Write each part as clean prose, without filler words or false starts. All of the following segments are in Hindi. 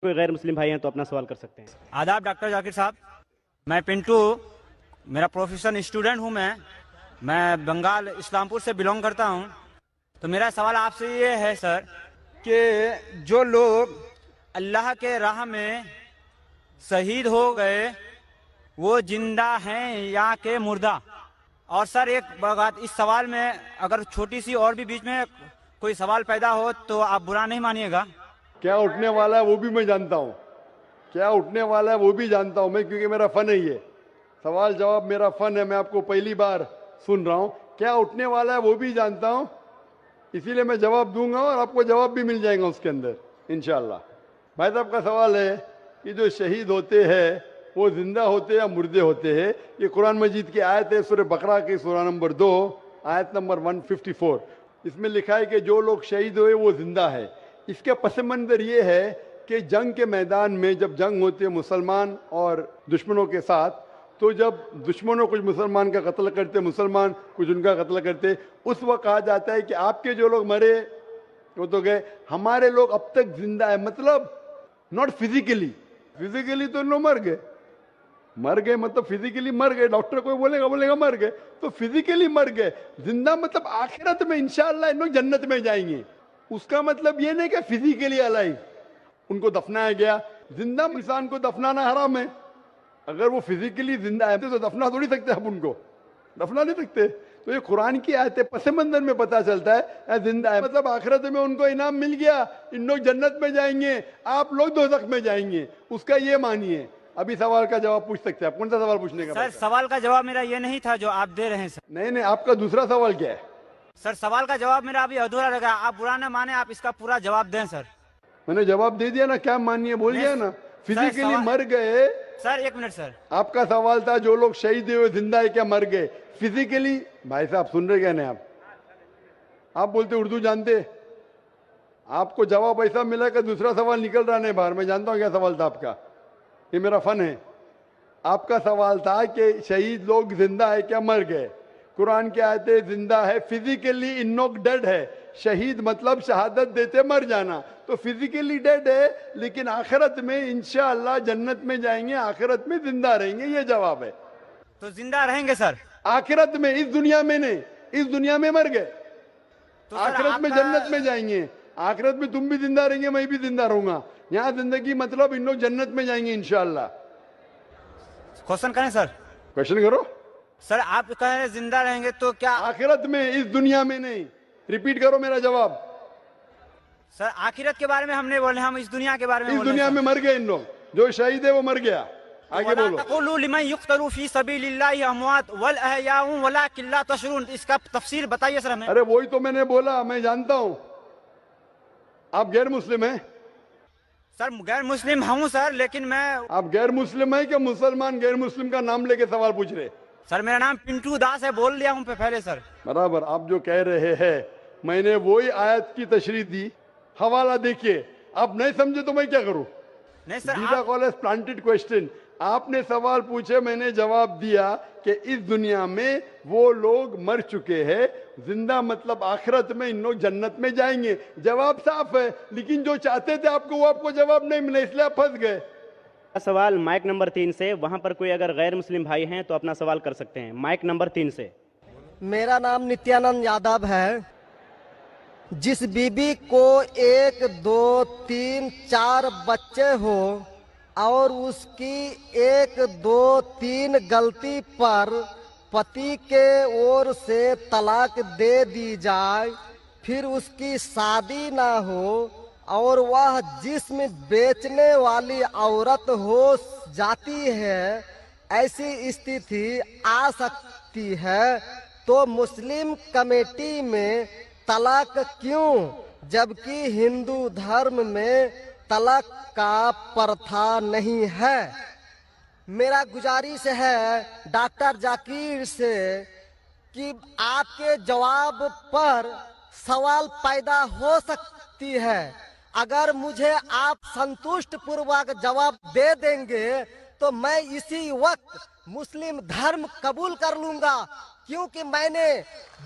कोई गैर मुस्लिम भाई हैं तो अपना सवाल कर सकते हैं। आदाब डॉक्टर जाकिर साहब, मैं पिंटू, मेरा प्रोफेशनल स्टूडेंट हूँ। मैं बंगाल इस्लामपुर से बिलोंग करता हूँ। तो मेरा सवाल आपसे ये है सर कि जो लोग अल्लाह के राह में शहीद हो गए वो जिंदा हैं या के मुर्दा। और सर एक बात, इस सवाल में अगर छोटी सी और भी बीच में कोई सवाल पैदा हो तो आप बुरा नहीं मानिएगा। क्या उठने वाला है वो भी मैं जानता हूँ, क्या उठने वाला है वो भी जानता हूँ मैं, क्योंकि मेरा फन है ये सवाल जवाब, मेरा फन है। मैं आपको पहली बार सुन रहा हूँ। क्या उठने वाला है वो भी जानता हूँ, इसीलिए मैं जवाब दूंगा और आपको जवाब भी मिल जाएगा उसके अंदर इंशाल्लाह। भाई साहब का सवाल है कि जो शहीद होते हैं वो जिंदा होते हैं या मुर्दे होते हैं। ये कुरान मजीद की आयत है, सूरह बकरा की सूरह नंबर 2 आयत नंबर 154। इसमें लिखा है कि जो लोग शहीद हुए वो जिंदा है। इसके पस मंजर ये है कि जंग के मैदान में जब जंग होती है मुसलमान और दुश्मनों के साथ, तो जब दुश्मनों कुछ मुसलमान का कत्ल करते, मुसलमान कुछ उनका कत्ल करते, उस वक्त कहा जाता है कि आपके जो लोग मरे वो तो गए, हमारे लोग अब तक जिंदा है। मतलब नॉट फिजिकली, फिजिकली तो लोग मर गए, मर गए मतलब फिजिकली मर गए, डॉक्टर कोई बोलेगा मर गए, तो फिजिकली मर गए। जिंदा मतलब आखिरत में इंशाअल्लाह इन लोग जन्नत में जाएंगे। उसका मतलब ये नहीं कि फिजिकली अलाइव उनको दफनाया गया। जिंदा इंसान को दफनाना हराम है। अगर वो फिजिकली जिंदा है तो दफना थोड़ी सकते आप उनको, दफना नहीं सकते। तो ये कुरान की आयत है, पस मंजर में पता चलता है जिंदा है मतलब आखिरत में उनको इनाम मिल गया, इन लोग जन्नत में जाएंगे, आप लोग दोज़ख में जाएंगे। उसका ये मानिए। अभी सवाल का जवाब पूछ सकते हैं आप। कौन सा सवाल पूछने का? सर सवाल का जवाब मेरा ये नहीं था जो आप दे रहे हैं सर। नहीं, आपका दूसरा सवाल क्या है? सर सवाल का जवाब मेरा अभी अधूरा लगा, आप बुरा ना माने, आप इसका पूरा जवाब दें सर। मैंने जवाब दे दिया ना, क्या मानिए बोल दिया ना। फिजिकली मर गए सर, एक मिनट सर, आपका सवाल था जो लोग शहीद हुए जिंदा है क्या मर गए फिजिकली। भाई साहब सुन रहे क्या नहीं आप बोलते उर्दू जानते, आपको जवाब ऐसा मिला कि दूसरा सवाल निकल रहा नहीं बाहर। मैं जानता हूं क्या सवाल था आपका, ये मेरा फन है। आपका सवाल था कि शहीद लोग जिंदा है क्या मर गए। कुरान की आयतें जिंदा है, फिजिकली इन लोग डेड है। शहीद मतलब शहादत देते मर जाना, तो फिजिकली डेड है लेकिन आखिरत में इंशाअल्लाह जन्नत में जाएंगे, आखिरत में जिंदा रहेंगे। ये जवाब है। तो जिंदा रहेंगे सर आखिरत में, इस दुनिया में नहीं, इस दुनिया में मर गए तो आखिरत में जन्नत में जाएंगे। आखिरत में तुम भी जिंदा रहेंगे, मैं भी जिंदा रहूंगा। यहाँ जिंदगी मतलब इन लोग जन्नत में जाएंगे इंशाअल्लाह। क्वेश्चन करें सर? क्वेश्चन करो सर। आप कह रहे हैं जिंदा रहेंगे तो क्या आखिरत में, इस दुनिया में नहीं? रिपीट करो मेरा जवाब। सर आखिरत के बारे में हम नहीं बोले, हम इस दुनिया के बारे में इस दुनिया में मर गए इन लोग, जो शहीद है वो मर गया। आगे बोलो। इसका तफसीर बताइए सर हमें। अरे वही तो मैंने बोला, मैं जानता हूँ। आप गैर मुस्लिम हैं? सर गैर मुस्लिम हूँ सर, लेकिन मैं। आप गैर मुस्लिम है क्या मुसलमान? गैर मुस्लिम का नाम लेके सवाल पूछ रहे? सर मेरा नाम पिंटू दास है, बोल दिया हूँ पहले सर। बराबर। आप जो कह रहे हैं मैंने वही आयत की तशरीह दी, हवाला देखिए। आप नहीं समझे तो मैं क्या करूं? नहीं सर, दीदा कॉलेज प्लांटेड क्वेश्चन। आपने सवाल पूछे, मैंने जवाब दिया कि इस दुनिया में वो लोग मर चुके हैं, जिंदा मतलब आखिरत में इन लोग जन्नत में जाएंगे। जवाब साफ है, लेकिन जो चाहते थे आपको वो आपको जवाब नहीं मिला, इसलिए आप फंस गए। सवाल माइक नंबर 3 से, वहां पर कोई अगर गैर मुस्लिम भाई हैं तो अपना सवाल कर सकते हैं। माइक नंबर 3 से। मेरा नाम नित्यानंद यादव है। जिस बीबी को 1 2 3 4 बच्चे हो और उसकी 1 2 3 गलती पर पति के ओर से तलाक दे दी जाए, फिर उसकी शादी ना हो और वह जिस्म बेचने वाली औरत हो जाती है, ऐसी स्थिति आ सकती है, तो मुस्लिम कमेटी में तलाक क्यों, जबकि हिंदू धर्म में तलाक का प्रथा नहीं है। मेरा गुजारिश है डॉक्टर जाकिर से कि आपके जवाब पर सवाल पैदा हो सकती है। अगर मुझे आप संतुष्ट पूर्वक जवाब दे देंगे तो मैं इसी वक्त मुस्लिम धर्म कबूल कर लूंगा, क्योंकि मैंने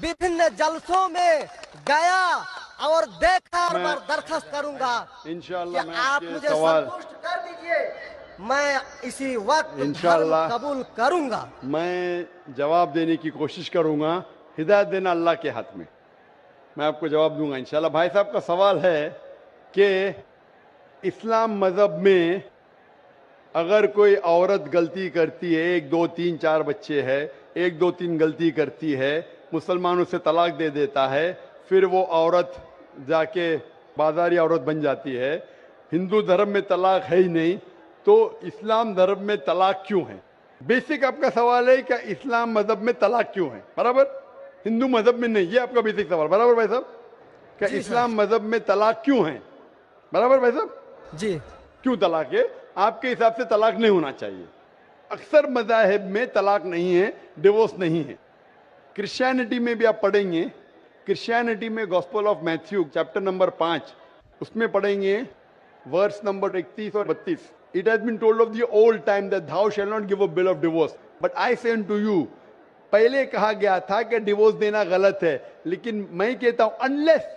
विभिन्न जलसों में गया और देखा मैं- बार दरखास्त करूंगा कि इंशाअल्लाह मैं आप आपके मुझे सवाल संतुष्ट कर दीजिए, मैं इसी वक्त इंशाअल्लाह धर्म कबूल करूंगा। मैं जवाब देने की कोशिश करूंगा। हिदायत देना अल्लाह के हाथ में, मैं आपको जवाब दूंगा इंशाल्लाह। भाई साहब का सवाल है कि इस्लाम मजहब में अगर कोई औरत गलती करती है, 1 2 3 4 बच्चे है, 1 2 3 गलती करती है, मुसलमान उसे तलाक दे देता है, फिर वो औरत जाके बाजारी औरत बन जाती है। हिंदू धर्म में तलाक है ही नहीं, तो इस्लाम धर्म में तलाक क्यों है? बेसिक आपका सवाल है कि इस्लाम मजहब में तलाक क्यों है, बराबर? हिंदू मजहब में नहीं, ये आपका बेसिक सवाल, बराबर भाई साहब? क्या जी इस्लाम मजहब में तलाक क्यों है, बराबर भाई साहब? जी क्यों तलाक है? आपके हिसाब से तलाक नहीं होना चाहिए। अक्सर मज़ाहिब में तलाक नहीं है, डिवोर्स नहीं है। क्रिश्चियनिटी में भी आप पढ़ेंगे, क्रिश्चियनिटी में gospel of Matthew chapter number 5 उसमें पढ़ेंगे वर्स नंबर 31 और 32। It has been told of the old time that thou shall not give a bill of divorce but I say unto you। पहले कहा गया था कि डिवोर्स देना गलत है, लेकिन मैं कहता हूं अनलेस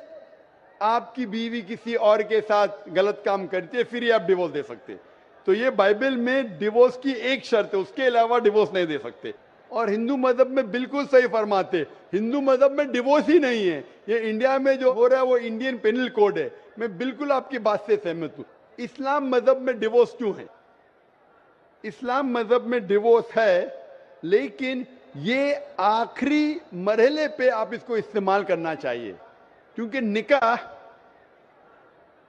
आपकी बीवी किसी और के साथ गलत काम करती है फिर ही आप डिवोर्स दे सकते। तो ये बाइबल में डिवोर्स की एक शर्त है, उसके अलावा डिवोर्स नहीं दे सकते। और हिंदू मजहब में बिल्कुल सही फरमाते, हिंदू मजहब में डिवोर्स ही नहीं है। ये इंडिया में जो हो रहा है वो इंडियन पेनल कोड है। मैं बिल्कुल आपकी बात से सहमत हूं। इस्लाम मजहब में डिवोर्स क्यों है? इस्लाम मजहब में डिवोर्स है, लेकिन ये आखिरी मरहले पे आप इसको इस्तेमाल करना चाहिए, क्योंकि निकाह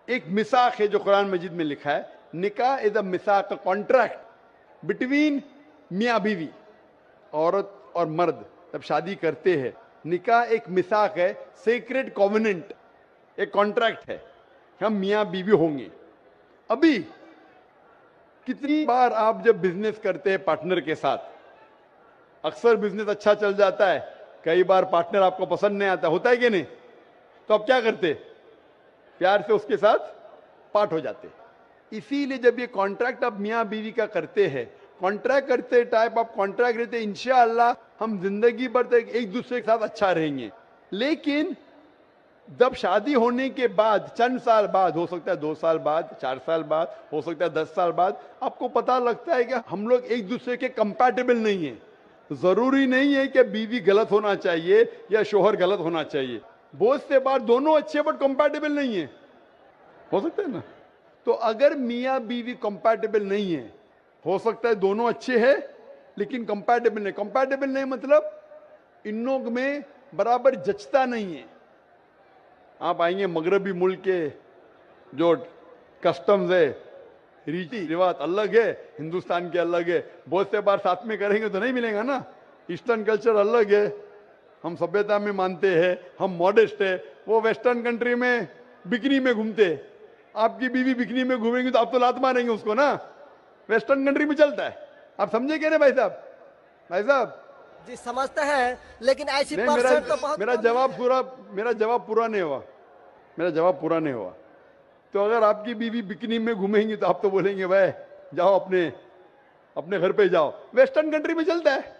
एक मिसाक है जो कुरान मजीद में लिखा है। निकाह इज अ मिसाक, कॉन्ट्रैक्ट बिटवीन मियाँ बीवी, औरत और मर्द जब शादी करते हैं। निकाह एक मिसाक है, सेक्रेट कॉवेनेंट, एक कॉन्ट्रैक्ट है, हम मियाँ बीवी होंगे। अभी कितनी बार आप जब बिजनेस करते हैं पार्टनर के साथ, अक्सर बिजनेस अच्छा चल जाता है, कई बार पार्टनर आपको पसंद नहीं आता, होता है कि नहीं? तो आप क्या करते? प्यार से उसके साथ पार्ट हो जाते। इसीलिए जब ये कॉन्ट्रैक्ट आप मियाँ बीवी का करते हैं, कॉन्ट्रैक्ट करते टाइप आप कॉन्ट्रैक्ट रहते, इंशाअल्लाह हम जिंदगी भर तक एक दूसरे के साथ अच्छा रहेंगे। लेकिन जब शादी होने के बाद चंद साल बाद, हो सकता है 2 साल बाद, 4 साल बाद, हो सकता है 10 साल बाद, आपको पता लगता है कि हम लोग एक दूसरे के कंपैटिबल नहीं है। जरूरी नहीं है कि बीवी गलत होना चाहिए या शोहर गलत होना चाहिए। बहुत से बार दोनों अच्छे बट कंपैटिबल नहीं है, हो सकता है ना? तो अगर मियाँ बीवी कंपैटिबल नहीं है, हो सकता है दोनों अच्छे हैं लेकिन कंपैटिबल नहीं। कंपैटिबल नहीं मतलब इन लोग में बराबर जचता नहीं है। आप आएंगे मगरबी मुल्क के जो कस्टम्स है, रीति रिवाज अलग है, हिंदुस्तान के अलग है। बहुत से बार साथ में करेंगे तो नहीं मिलेगा ना। ईस्टर्न कल्चर अलग है, हम सभ्यता में मानते हैं, हम मॉडेस्ट है। वो वेस्टर्न कंट्री में बिकनी में घूमते, आपकी बीवी बिकनी में घूमेंगी तो आप तो लात मारेंगे उसको ना। वेस्टर्न कंट्री में चलता है, आप समझे क्या? भाई साहब, भाई साहब जी समझते हैं, लेकिन ऐसी नहीं, परसेंट तो बहुत मेरा कम जवाब है। पूरा मेरा जवाब पूरा नहीं हुआ, मेरा जवाब पूरा नहीं हुआ। तो अगर आपकी बीवी बिकनी में घूमेंगी तो आप तो बोलेंगे भाई जाओ अपने घर पे जाओ। वेस्टर्न कंट्री में चलता है,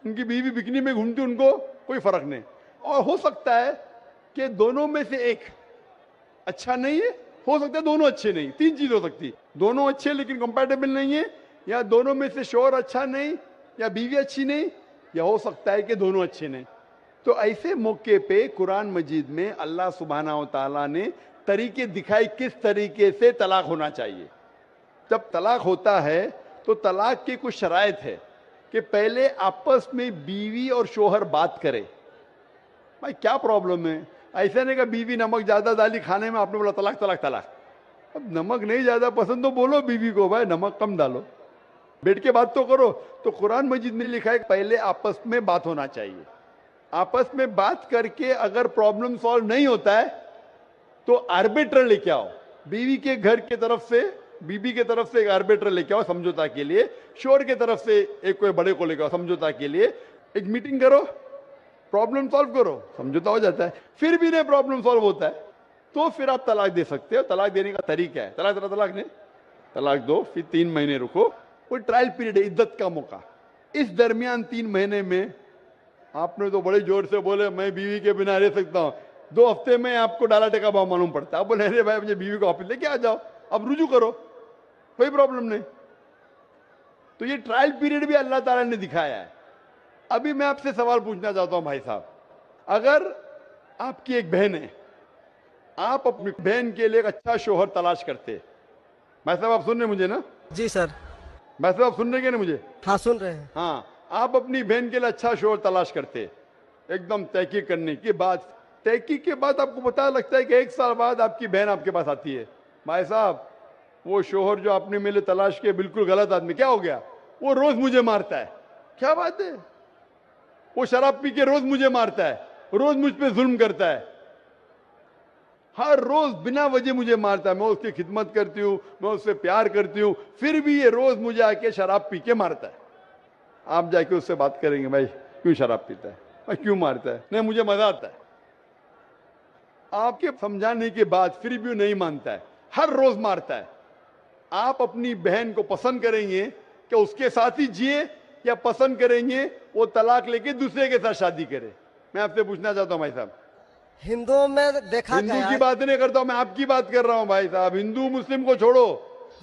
उनकी बीवी बिकनी में घूमती, उनको कोई फर्क नहीं। और हो सकता है कि दोनों में से एक अच्छा नहीं है, हो सकता है दोनों अच्छे नहीं। 3 चीज हो सकती, दोनों अच्छे लेकिन कंपैटिबल नहीं है, या दोनों में से शोहर अच्छा नहीं या बीवी अच्छी नहीं, या हो सकता है कि दोनों अच्छे नहीं। तो ऐसे मौके पे कुरान मजीद में अल्लाह सुब्हानहू तआला ने तरीके दिखाए किस तरीके से तलाक होना चाहिए। जब तलाक होता है तो तलाक की कुछ शराइत है कि पहले आपस में बीवी और शोहर बात करे। भाई क्या प्रॉब्लम है? ऐसा नहीं कि बीवी नमक ज्यादा डाली खाने में, आपने बोला तलाक तलाक तलाक। अब नमक नहीं ज्यादा पसंद तो बोलो बीवी को भाई नमक कम डालो, बैठ के बात तो करो। तो कुरान मजीद में लिखा है पहले आपस में बात होना चाहिए। आपस में बात करके अगर प्रॉब्लम सॉल्व नहीं होता है तो आर्बिट्रर लेके आओ। बीवी के घर के तरफ से, बीबी के तरफ से एक आर्बिट्रर लेके आओ समझौता के लिए, शोहर के तरफ से एक कोई बड़े को लेके आओ समझौता के लिए। एक मीटिंग करो, प्रॉब्लम सॉल्व करो, समझौता हो जाता है। फिर भी नहीं प्रॉब्लम सॉल्व होता है तो फिर आप तलाक दे सकते हो। तलाक देने का तरीका है, तलाक नहीं, तलाक दो, फिर 3 महीने रुको। कोई ट्रायल पीरियड है, इद्दत का मौका। इस दरमियान 3 महीने में आपने तो बड़े जोर से बोले मैं बीवी के बिना रह सकता हूं, 2 हफ्ते में आपको $1 का भाव मालूम पड़ता है। आप बोले अरे भाई मुझे बीवी को वापस लेके आ जाओ, अब रुजू करो, कोई प्रॉब्लम नहीं। तो ये ट्रायल पीरियड भी अल्लाह ताला ने दिखाया है। अभी मैं आपसे सवाल पूछना चाहता हूं भाई साहब, अगर आपकी एक बहन है, आप अपनी बहन के लिए एक अच्छा शोहर तलाश करते, भाई साहब आप सुन रहे हैं मुझे ना? जी सर। भाई साहब आप सुन रहे हैं ना मुझे? हाँ सुन रहे हैं। हाँ, आप अपनी बहन के लिए अच्छा शोहर तलाश करते, एकदम तहकीक करने के बाद, तहकीक के बाद आपको पता लगता है कि 1 साल बाद आपकी बहन आपके पास आती है, भाई साहब वो शोहर जो आपने मेरे लिए तलाश किया बिल्कुल गलत आदमी, क्या हो गया? वो रोज मुझे मारता है। क्या बात है? वो शराब पी के रोज मुझे मारता है, रोज मुझ पे जुल्म करता है, हर रोज बिना वजह मुझे मारता है। मैं उसकी खिदमत करती हूँ, मैं उससे प्यार करती हूँ, फिर भी ये रोज मुझे आके शराब पी के मारता है। आप जाके उससे बात करेंगे, भाई क्यों शराब पीता है, भाई क्यों मारता है? नहीं मुझे मजा आता है। आपके समझाने के बाद फिर भी नहीं मानता है, हर रोज मारता है। आप अपनी बहन को पसंद करेंगे कि उसके साथ ही जिए, या पसंद करेंगे वो तलाक लेके दूसरे के साथ शादी करे? मैं आपसे पूछना चाहता हूं भाई साहब। हिंदुओं में देखा हिंदू गया की है। बात नहीं करता हूं, मैं आपकी बात कर रहा हूं भाई साहब। हिंदू मुस्लिम को छोड़ो,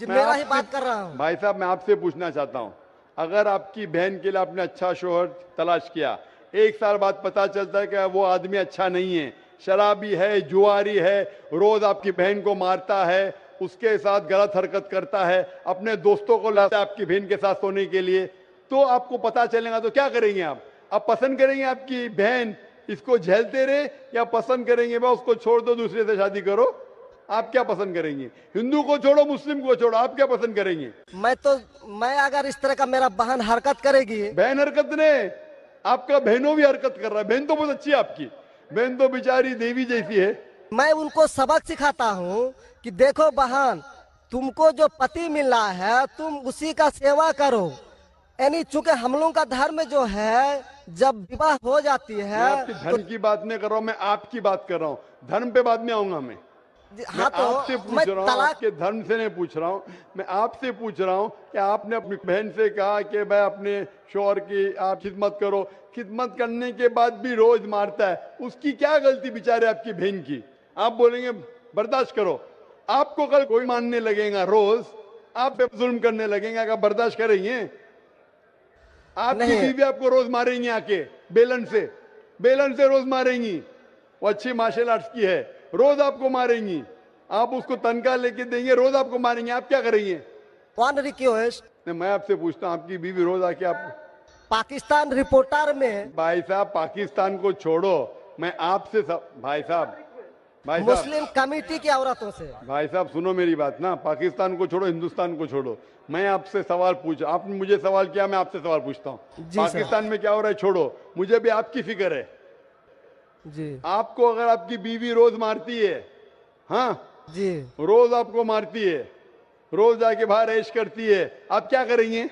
जी मैं मेरा ही आपसे- बात कर रहा हूँ। भाई साहब मैं आपसे पूछना चाहता हूं, अगर आपकी बहन के लिए आपने अच्छा शोहर तलाश किया, 1 साल बाद पता चलता है कि वो आदमी अच्छा नहीं है, शराबी है, जुआरी है, रोज आपकी बहन को मारता है, उसके साथ गलत हरकत करता है, अपने दोस्तों को लाता है आपकी बहन के साथ सोने के लिए, तो आपको पता चलेगा तो क्या करेंगे आप पसंद करेंगे आपकी बहन इसको झेलते रहे, या पसंद करेंगे मैं उसको छोड़ दो दूसरे से शादी करो? आप क्या पसंद करेंगे? हिंदू को छोड़ो, मुस्लिम को छोड़ो, आप क्या पसंद करेंगे? मैं अगर इस तरह का मेरा बहन हरकत करेगी, बहन हरकत ने, आपका बहनों भी हरकत कर रहा है। बहन तो बहुत अच्छी है आपकी, बहन तो बेचारी देवी जैसी है। मैं उनको सबक सिखाता हूँ कि देखो बहन, तुमको जो पति मिल रहा है तुम उसी का सेवा करो। यानी चूंकि हम लोगों का धर्म जो है, जब विवाह हो जाती मैं है आपकी धर्म की बात नहीं कर रहा हूं, मैं आपकी बात कर रहा हूं। धर्म पे बाद में आऊंगा मैं हाँ आपसे तो पूछ मैं रहा हूँ, तलाक आपके धर्म से नहीं पूछ रहा हूँ, मैं आपसे पूछ रहा हूँ कि आपने अपनी बहन से कहा कि भाई अपने शौहर की आप खिदमत करो, खिदमत करने के बाद भी रोज मारता है, उसकी क्या गलती बेचारे आपकी बहन की? आप बोलेंगे बर्दाश्त करो, आपको कल कोई मानने लगेगा, रोज आप पे जुल्म करने लगेंगे, आप बर्दाश्त करेंगे? आपकी नहीं। बीवी आपको रोज मारेंगी आके बेलन से रोज मारेंगी। वो अच्छी मार्शल आर्ट्स की है, रोज आपको मारेंगी, आप उसको तनख्वाह लेके देंगे, रोज आपको मारेंगे, आप क्या करेंगे? वन रिक्वेस्ट, मैं आपसे पूछता हूँ, आपकी बीवी रोज आके आप, पाकिस्तान रिपोर्टर में भाई साहब पाकिस्तान को छोड़ो, मैं आपसे भाई साहब मुस्लिम कमेटी की औरतों से, भाई साहब सुनो मेरी बात ना, पाकिस्तान को छोड़ो, हिंदुस्तान को छोड़ो, मैं आपसे सवाल पूछ, आपने मुझे सवाल किया, मैं आपसे सवाल पूछता हूँ। जी पाकिस्तान में क्या हो रहा है छोड़ो, मुझे भी आपकी फिक्र है। जी आपको अगर आपकी बीवी रोज मारती है, हाँ जी, रोज आपको मारती है, रोज जाके बाहर ऐश करती है, आप क्या करेंगे?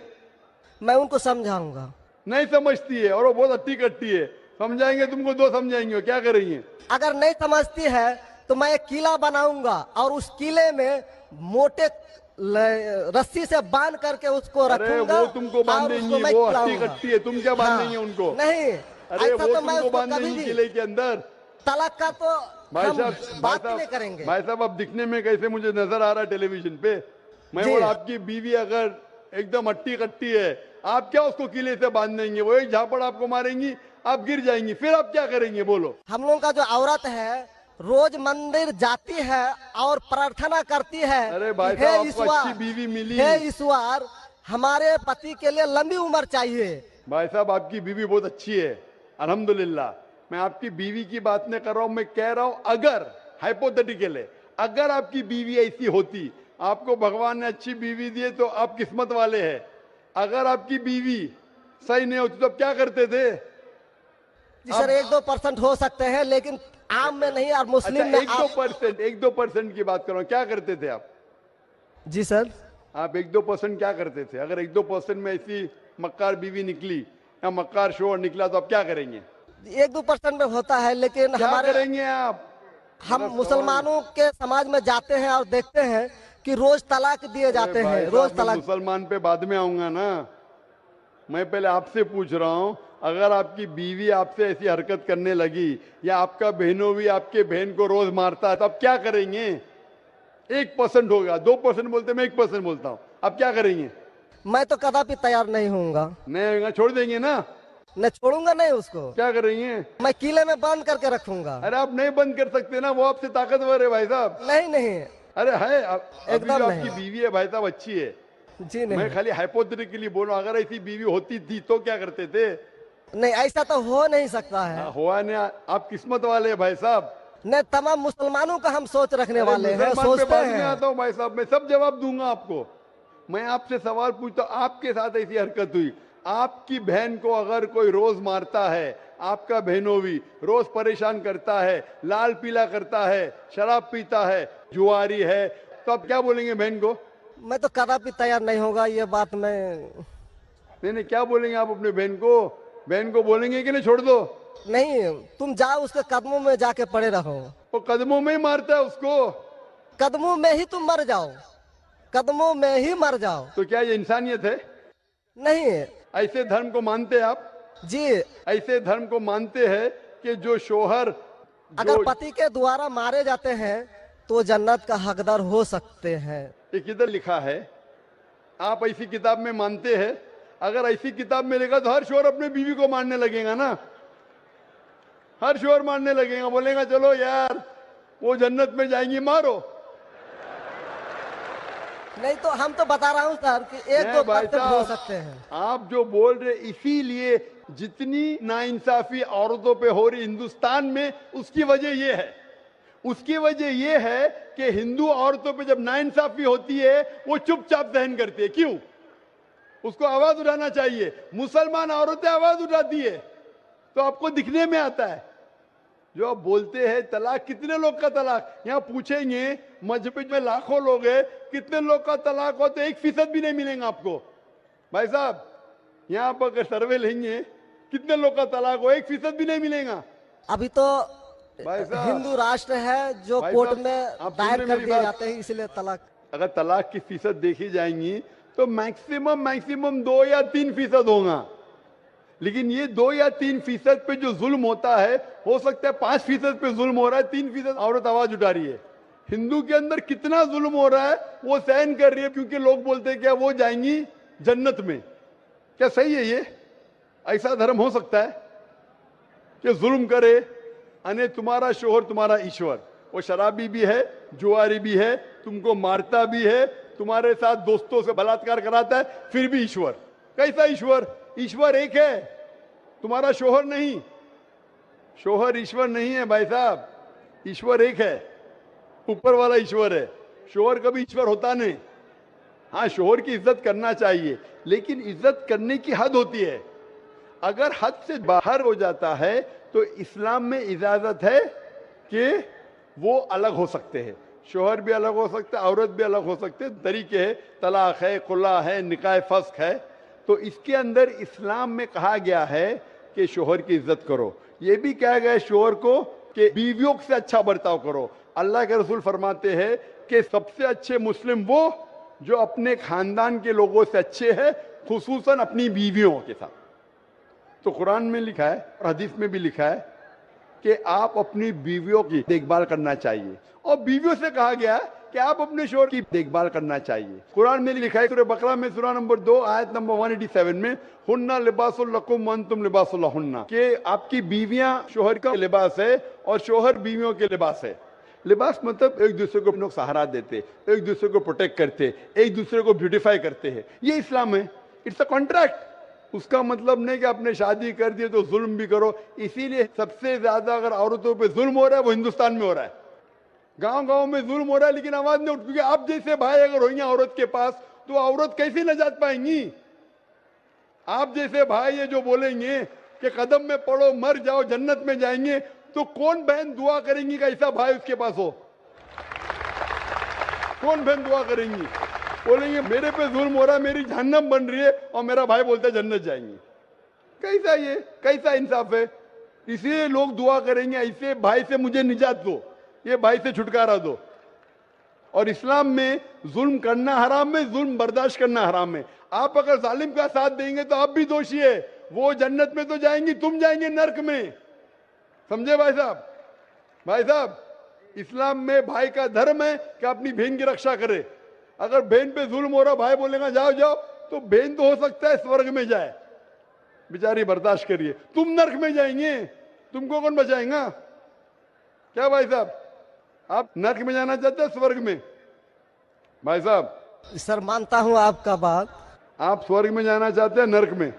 मैं उनको समझाऊंगा। नहीं समझती है और वो बहुत अट्टी कट्टी है, समझाएंगे तुमको, 2 समझाएंगे, क्या करेंगे? अगर नहीं समझती है तो मैं एक किला बनाऊंगा और उस किले में मोटे रस्सी से बांध करके उसको अरे रखूंगा। वो तुमको और बांधेंगी, उसको मैं वो अट्टी खिलाऊंगा। कट्टी है, तुम क्या बांधेंगे उनको? नहीं, अरे ऐसा वो तो मैं तुमको उसको कभी बांधेंगी भी किले के अंदर। तलाक का तो भाई हम साहब बात ही नहीं करेंगे। भाई साहब अब दिखने में कैसे मुझे नजर आ रहा है टेलीविजन पे, मैं जी। बोला आपकी बीवी अगर एकदम अट्टी कट्टी है, आप क्या उसको किले से बांध देंगे? वो एक झापड़ आपको मारेंगी, आप गिर जाएंगी, फिर आप क्या करेंगे बोलो? हम लोगों का जो औरत है रोज मंदिर जाती है और प्रार्थना करती है, अरे भाई हे साहब आपको ईश्वर, अच्छी बीवी मिली। हे ईश्वर हमारे पति के लिए लंबी उम्र चाहिए। भाई साहब आपकी बीवी बहुत अच्छी है, अल्हम्दुलिल्लाह। मैं आपकी बीवी की बात नहीं कर रहा हूं, मैं कह रहा हूं अगर हाइपोथेटिकल है, अगर आपकी बीवी ऐसी होती, आपको भगवान ने अच्छी बीवी दी है तो आप किस्मत वाले हैं। अगर आपकी बीवी सही नहीं होती तो आप क्या करते थे? जी सर 1-2% हो सकते हैं, लेकिन आम में नहीं। और मुस्लिम अच्छा, में 1-2% की बात करो, क्या करते थे आप? जी सर, आप 1-2% क्या करते थे? अगर 1-2% में ऐसी मक्कार बीवी निकली या मक्कार शोहर निकला तो आप क्या करेंगे? 1-2% में होता है, लेकिन क्या हमारे करेंगे आप? हम मुसलमानों के समाज में जाते हैं और देखते हैं कि रोज तलाक दिए जाते अरे भाई हैं, साहब, रोज मैं तलाक। मुसलमान पे बाद में आऊंगा ना, मैं पहले आपसे पूछ रहा हूं अगर आपकी बीवी आपसे ऐसी हरकत करने लगी या आपका बहनों भी आपके बहन को रोज मारता है तो आप क्या करेंगे? 1% होगा, 2% बोलते, मैं 1% बोलता हूँ, आप क्या करेंगे? मैं तो कदापि तैयार नहीं होऊंगा। नहीं होगा, छोड़ देंगे ना? मैं छोड़ूंगा नहीं उसको, क्या करेंगे? मैं किले में बंद करके रखूंगा। अरे आप नहीं बंद कर सकते ना, वो आपसे ताकतवर है भाई साहब। नहीं नहीं, अरे है, अभी एकदम जो नहीं। आपकी बीवी है भाई साहब अच्छी है, जी नहीं, मैं खाली हाइपोथेटिकली बोल रहा हूँ, अगर ऐसी बीवी होती थी तो क्या करते थे? नहीं ऐसा तो हो नहीं सकता है। हुआ नहीं, आप किस्मत वाले हैं भाई साहब। नहीं, तमाम मुसलमानों का हम सोच रखने अरे वाले हैं, मुसलमान पे सोचते बात में हैं। आता हूँ भाई साहब, मैं सब जवाब दूंगा आपको। मैं आपसे सवाल पूछता हूँ, आपके साथ ऐसी हरकत हुई, आपकी बहन को अगर कोई रोज मारता है, आपका बहनों भी रोज परेशान करता है, लाल पीला करता है, शराब पीता है, जुआरी है, तो आप क्या बोलेंगे बहन को? मैं तो कदापि तैयार नहीं होगा, ये बात मैं। नहीं, क्या बोलेंगे आप अपने बहन को? बहन को बोलेंगे कि नहीं छोड़ दो? नहीं, तुम जाओ उसके कदमों में जाके पड़े रहो। वो कदमों में ही मारता है उसको, कदमों में ही तुम मर जाओ, कदमों में ही मर जाओ। तो क्या ये इंसानियत है? नहीं ऐसे धर्म को मानते हैं आप? जी, ऐसे धर्म को मानते हैं कि जो शोहर अगर पति के द्वारा मारे जाते हैं तो जन्नत का हकदार हो सकते हैं। ये किधर लिखा है? आप ऐसी किताब में मानते हैं? अगर ऐसी किताब में लिखा तो हर शोहर अपने बीवी को मारने लगेगा ना, हर शोहर मारने लगेगा, बोलेगा चलो यार वो जन्नत में जाएंगी, मारो। नहीं तो हम तो बता रहा हूँ सर कि एक दो भाई पत्ते हो साहब, सकते हैं। आप जो बोल रहे, इसीलिए जितनी नाइंसाफी औरतों पे हो रही हिंदुस्तान में, उसकी वजह ये है, उसकी वजह ये है कि हिंदू औरतों पे जब नाइंसाफी होती है वो चुपचाप सहन करती है। क्यों? उसको आवाज उठाना चाहिए। मुसलमान औरतें आवाज उठाती है तो आपको दिखने में आता है। जो आप बोलते हैं तलाक, कितने लोग का तलाक, यहाँ पूछेंगे मजहब में लाखों लोग हैं, कितने लोग का तलाक हो तो 1% भी नहीं मिलेगा आपको। भाई साहब यहाँ पर अगर सर्वे लेंगे कितने लोग का तलाक हो, 1% भी नहीं मिलेगा। अभी तो भाई साहब, हिंदू राष्ट्र है जो भाई कोर्ट साहब, में आप सुन दायर रहे कर मेरी दिए बात? जाते हैं, इसलिए तलाक। अगर तलाक की फीसद देखी जाएंगी तो मैक्सिमम 2 या 3% होगा, लेकिन ये 2 या 3% पे जो जुल्म होता है, हो सकता है 5% पे जुल्म हो रहा है, 3% औरत आवाज उठा रही है। हिंदू के अंदर कितना जुल्म हो रहा है वो सहन कर रही है, क्योंकि लोग बोलते हैं क्या वो जाएंगी जन्नत में। क्या सही है ये? ऐसा धर्म हो सकता है कि जुल्म करे? अने तुम्हारा शोहर तुम्हारा ईश्वर, वो शराबी भी है, जुआरी भी है, तुमको मारता भी है, तुम्हारे साथ दोस्तों से बलात्कार कराता है, फिर भी ईश्वर। कैसा ईश्वर? ईश्वर एक है, तुम्हारा शोहर नहीं। शोहर ईश्वर नहीं है भाई साहब, ईश्वर एक है, ऊपर वाला ईश्वर है। शोहर कभी ईश्वर होता नहीं। हाँ, शोहर की इज्जत करना चाहिए, लेकिन इज्जत करने की हद होती है। अगर हद से बाहर हो जाता है तो इस्लाम में इजाजत है कि वो अलग हो सकते हैं। शोहर भी अलग हो सकता है, औरत भी अलग हो सकते हैं, तरीके है, तलाक है, खुला है, निकाह फस्ख है। तो इसके अंदर इस्लाम में कहा गया है कि शोहर की इज्जत करो। ये भी कहा गया है शोहर को कि बीवियों से अच्छा बर्ताव करो। अल्लाह के रसूल फरमाते हैं कि सबसे अच्छे मुस्लिम वो जो अपने खानदान के लोगों से अच्छे हैं, खुसूसन अपनी बीवियों के साथ। तो कुरान में लिखा है और हदीस में भी लिखा है कि आप अपनी बीवियों की देखभाल करना चाहिए, और बीवियों से कहा गया है कि आप अपने शोहर की देखभाल करना चाहिए। कुरान में लिखा है सूरह बकरा में सूरह नंबर 2 आयत नंबर 187 में, हुन्ना लिबासुल लकुम व अंतुम लिबासुल लहुन्ना, कि आपकी बीवियां शोहर का लिबास है और शोहर बीवियों के लिबास है। लिबास मतलब एक दूसरे को लोग सहारा देते, एक दूसरे को प्रोटेक्ट करते, एक दूसरे को ब्यूटीफाई करते हैं। ये इस्लाम है। It's a contract. उसका मतलब नहीं कि आपने शादी कर दी तो जुल्म भी करो। इसीलिए सबसे ज्यादा अगर औरतों पे जुल्म हो रहा है वो हिंदुस्तान में हो रहा है। गांव-गांव में जुल्म हो रहा है, लेकिन आवाज नहीं उठ, क्योंकि आप जैसे भाई अगर होंगे औरत के पास तो औरत कैसे नजात पाएंगी? आप जैसे भाई ये जो बोलेंगे कि कदम में पड़ो, मर जाओ, जन्नत में जाएंगे, तो कौन बहन दुआ करेंगी कि ऐसा भाई उसके पास हो? कौन बहन दुआ करेंगी? बोलेंगे मेरे पे जुल्म हो रहा है, मेरी जहन्नम बन रही है, और मेरा भाई बोलता है जन्नत जाएंगे। कैसा ये, कैसा इंसाफ है? इसलिए लोग दुआ करेंगे ऐसे भाई से मुझे निजात दो, ये भाई से छुटकारा दो। और इस्लाम में जुल्म करना हराम है, जुल्म बर्दाश्त करना हराम है। आप अगर जालिम का साथ देंगे तो आप भी दोषी है, वो जन्नत में तो जाएंगी, तुम जाएंगे नरक में। समझे भाई साहब? भाई साहब, इस्लाम में भाई का धर्म है कि अपनी बहन की रक्षा करे। अगर बहन पे जुल्म हो रहा, भाई बोलेगा जाओ जाओ, तो बहन तो हो सकता है स्वर्ग में जाए, बेचारी बर्दाश्त करिए। तुम नरक में जाएंगे, तुमको कौन बचाएगा? क्या भाई साहब, आप नरक में जाना चाहते हैं स्वर्ग में? भाई साहब, सर मानता हूँ आपका बात। आप स्वर्ग में जाना चाहते हैं नरक में?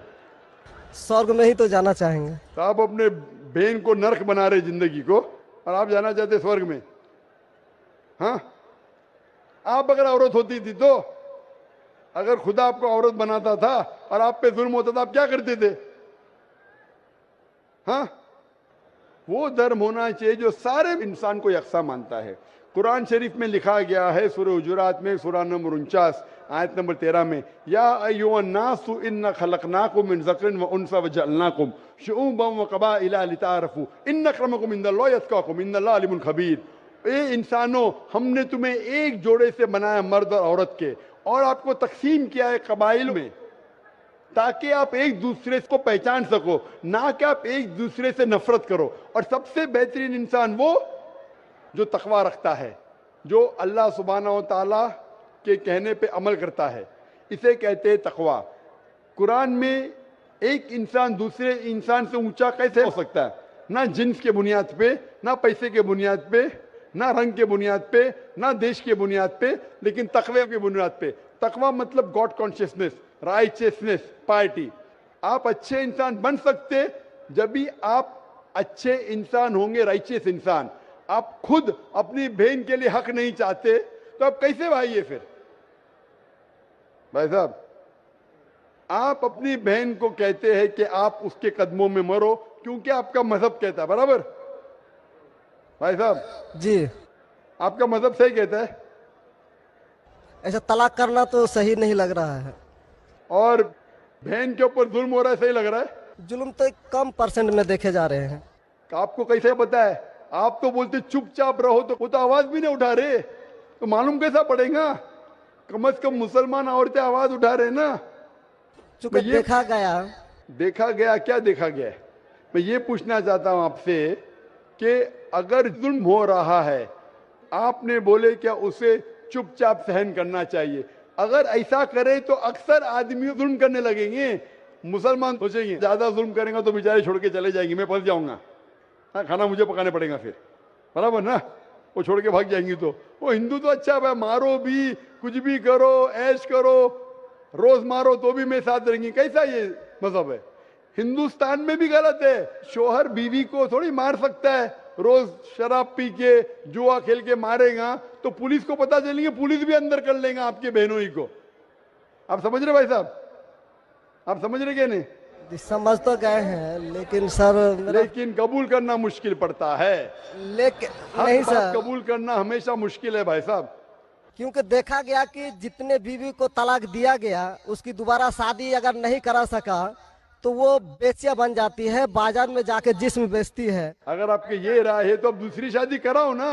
स्वर्ग में ही तो जाना चाहेंगे। तो आप अपने बहन को नरक बना रहे जिंदगी को, और आप जाना चाहते स्वर्ग में? हाँ, आप अगर औरत होती थी तो, अगर खुदा आपको औरत बनाता था और आप पे जुल्म होता था, आप क्या करते थे? हाँ, वो धर्म होना चाहिए जो सारे इंसान को यकसा मानता है। कुरान शरीफ में लिखा गया है, सूरह हुजुरात में सूरह नंबर 49 आयत नंबर 13 में, या अय्युहन्नासु इन्ना खलकनाकुम मिन ज़करिन व उन्सा व जअलनाकुम शुऊबन व क़बाइला लिताअरफू इन्न अक्रमकुम इंदल्लाहि अत्क़ाकुम इन्नल्लाह अलीमुन खबीर। ए इंसानों, हमने तुम्हें एक जोड़े से बनाया, मर्द और औरत के, और आपको तकसीम किया है कबाइल में, ताकि आप एक दूसरे को पहचान सको, ना कि आप एक दूसरे से नफरत करो। और सबसे बेहतरीन इंसान वो जो तकवा रखता है, जो अल्लाह सुब्हानहू व तआला के कहने पे अमल करता है, इसे कहते हैं तकवा। कुरान में एक इंसान दूसरे इंसान से ऊंचा कैसे हो सकता है? ना जिन्स के बुनियाद पे, ना पैसे के बुनियाद पे, ना रंग के बुनियाद पे, ना देश के बुनियाद पे, लेकिन तकवे के बुनियाद पे। तकवा मतलब गॉड कॉन्शियसनेस, राइचियसनेस, पार्टी। आप अच्छे इंसान बन सकते जब भी आप अच्छे इंसान होंगे, राइचियस इंसान। आप खुद अपनी बहन के लिए हक नहीं चाहते तो आप कैसे भाई है फिर? भाई साहब, आप अपनी बहन को कहते हैं कि आप उसके कदमों में मरो क्योंकि आपका मजहब कहता है, बराबर? भाई साहब जी, आपका मजहब सही कहता है। ऐसा तलाक करना तो सही नहीं लग रहा है। और बहन के ऊपर जुल्म हो रहा है, सही लग रहा है? जुल्म तो एक कम परसेंट में देखे जा रहे हैं। आपको कैसे पता है? आप तो बोलते चुपचाप रहो, तो वो तो आवाज भी नहीं उठा रहे, तो मालूम कैसा पड़ेगा? कम से कम मुसलमान औरतें आवाज उठा रहे ना। चूंकि देखा गया क्या देखा गया है? मैं ये पूछना चाहता हूं आपसे कि अगर जुल्म हो रहा है, आपने बोले क्या उसे चुपचाप सहन करना चाहिए? अगर ऐसा करे तो अक्सर आदमी जुल्म करने लगेंगे। मुसलमान सोचेंगे ज्यादा जुल्म करेंगे तो बेचारे छोड़ के चले जाएंगे, मैं फंस जाऊंगा, हाँ, खाना मुझे पकाने पड़ेगा फिर, बराबर ना? वो छोड़ के भाग जाएंगी। तो वो हिंदू तो अच्छा है, मारो भी, कुछ भी करो, ऐश करो, रोज मारो तो भी मैं साथ रहेंगी। कैसा ये मजहब है? हिंदुस्तान में भी गलत है। शोहर बीवी को थोड़ी मार सकता है। रोज शराब पी के, जुआ खेल के मारेगा तो पुलिस को पता चलेंगे, पुलिस भी अंदर कर लेगा आपके बहनों ही को। आप समझ रहे भाई साहब? आप समझ रहे क्या? नहीं समझ तो गए हैं, लेकिन सर लेकिन कबूल करना मुश्किल पड़ता है। लेकिन हर नहीं बात सर, कबूल करना हमेशा मुश्किल है भाई साहब। क्योंकि देखा गया कि जितने बीवी को तलाक दिया गया, उसकी दोबारा शादी अगर नहीं करा सका तो वो बेचिया बन जाती है, बाजार में जाके जिस्म बेचती है। अगर आपके ये राय है तो अब दूसरी शादी कराओ ना।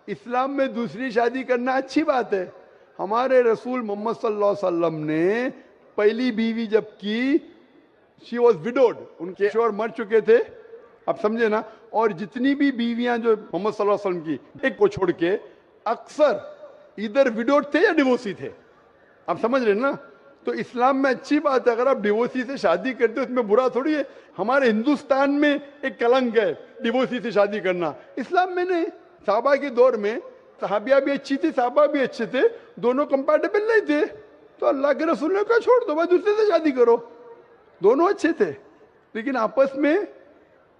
इस्लाम में दूसरी शादी करना अच्छी बात है। हमारे रसूल मोहम्मद सल्लल्लाहु अलैहि वसल्लम ने पहली बीवी जब की, शी वॉज विडोड, उनके शोहर मर चुके थे, आप समझे ना? और जितनी भी बीवियां जो मोहम्मद सल्लल्लाहु अलैहि वसल्लम की, एक को छोड़ के अक्सर इधर विडोड थे या डिवोर्सी थे, आप समझ रहे ना? तो इस्लाम में अच्छी बात है। अगर आप डिवोर्सी से शादी करते हो उसमें बुरा थोड़ी है। हमारे हिंदुस्तान में एक कलंक है डिवोर्सी से शादी करना, इस्लाम में नहीं। साहबा के दौर में सहाबिया भी अच्छी थी, साहबा भी अच्छे थे, दोनों कंपैटिबल नहीं थे, तो अल्लाह के रसूल ने कहा छोड़ दो भाई, दूसरे से शादी करो। दोनों अच्छे थे लेकिन आपस में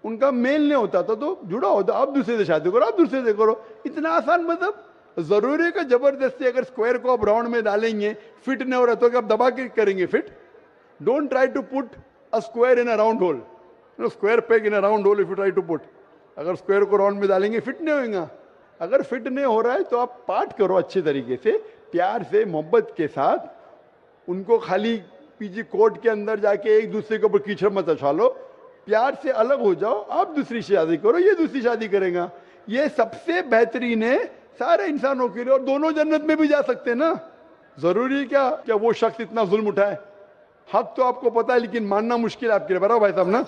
उनका मेल नहीं होता था, तो जुड़ा होता, आप दूसरे से शादी करो, आप दूसरे से करो। इतना आसान मतलब जरूरी है कि जबरदस्ती अगर स्क्वायर को आप राउंड में डालेंगे, फिट नहीं हो रहा तो आप दबा के करेंगे fit? Don't try to put a square in a round hole, square peg in a round hole if you try to put. अगर स्क्वायर को राउंड में डालेंगे फिट नहीं होगा। अगर फिट नहीं हो रहा है तो आप पार्ट करो अच्छे तरीके से, प्यार से, मोहब्बत के साथ। उनको खाली पीछे कोर्ट के अंदर जाके एक दूसरे के ऊपर कीचड़ मत उछालो, प्यार से अलग हो जाओ, आप दूसरी शादी करो, ये दूसरी शादी करेगा। ये सबसे बेहतरीन है सारे इंसानों के लिए, और दोनों जन्नत में भी जा सकते हैं ना। जरूरी है क्या वो शख्स इतना जुल्म उठाए? हक तो आपको पता है लेकिन मानना मुश्किल है आपके लिए, बराबर भाई साहब ना?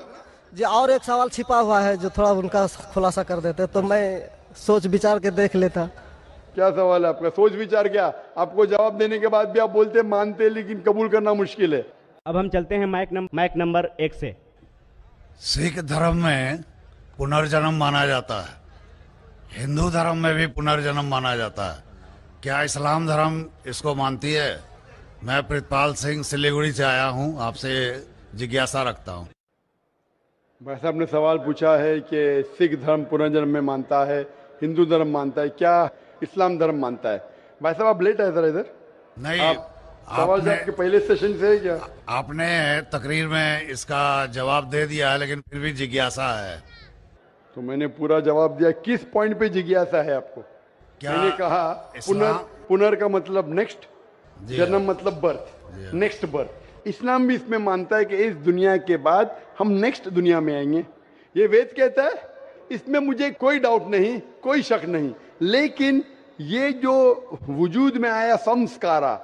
जी और एक सवाल छिपा हुआ है जो थोड़ा उनका खुलासा कर देते तो मैं सोच विचार के देख लेता। क्या सवाल है आपका? सोच विचार क्या? आपको जवाब देने के बाद भी आप बोलते मानते लेकिन कबूल करना मुश्किल है। अब हम चलते हैं माइक नंबर 1 से। सिख धर्म में पुनर्जन्म माना जाता है, हिंदू धर्म में भी पुनर्जन्म माना जाता है, क्या इस्लाम धर्म इसको मानती है? मैं प्रितपाल सिंह सिलीगुड़ी से आया हूं, आपसे जिज्ञासा रखता हूं। भाई साहब ने सवाल पूछा है कि सिख धर्म पुनर्जन्म में मानता है, हिंदू धर्म मानता है, क्या इस्लाम धर्म मानता है? भाई साहब आप लेट आए जरा इधर। नहीं, आप सवाल जो आपके पहले सेशन से है क्या? आपने तकरीर में इसका जवाब दे दिया है लेकिन फिर भी जिज्ञासा है। तो मैंने पूरा जवाब दिया। किस पॉइंट पे जिज्ञासा है आपको? क्या मैंने कहा पुनर का मतलब नेक्स्ट, जी जन्म मतलब बर्थ, नेक्स्ट बर्थ। इस्लाम भी इसमें मानता है कि इस दुनिया के बाद हम नेक्स्ट दुनिया में आएंगे, ये वेद कहता है, इसमें मुझे कोई डाउट नहीं, कोई शक नहीं। लेकिन ये जो वजूद में आया संस्कारा,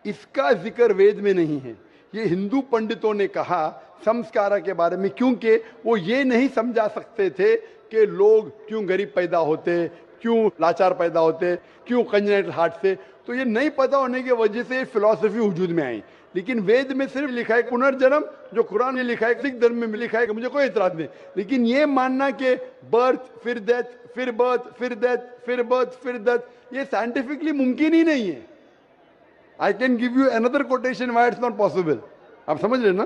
इसका जिक्र वेद में नहीं है। ये हिंदू पंडितों ने कहा संस्कारा के बारे में, क्योंकि वो ये नहीं समझा सकते थे कि लोग क्यों गरीब पैदा होते, क्यों लाचार पैदा होते, क्यों कंजेनिटल हार्ट से। तो ये नहीं पता होने की वजह से फिलॉसफी वजूद में आई। लेकिन वेद में सिर्फ लिखा है पुनर्जन्म, जो कुरान में लिखा है, सिख धर्म में लिखा है, मुझे कोई इतराज नहीं। लेकिन ये मानना कि बर्थ फिर डेथ फिर बर्थ फिर डेथ फिर बर्थ फिर डेथ, ये साइंटिफिकली मुमकिन ही नहीं है। I can give you another quotation why it's not possible. आप समझ रहे ना?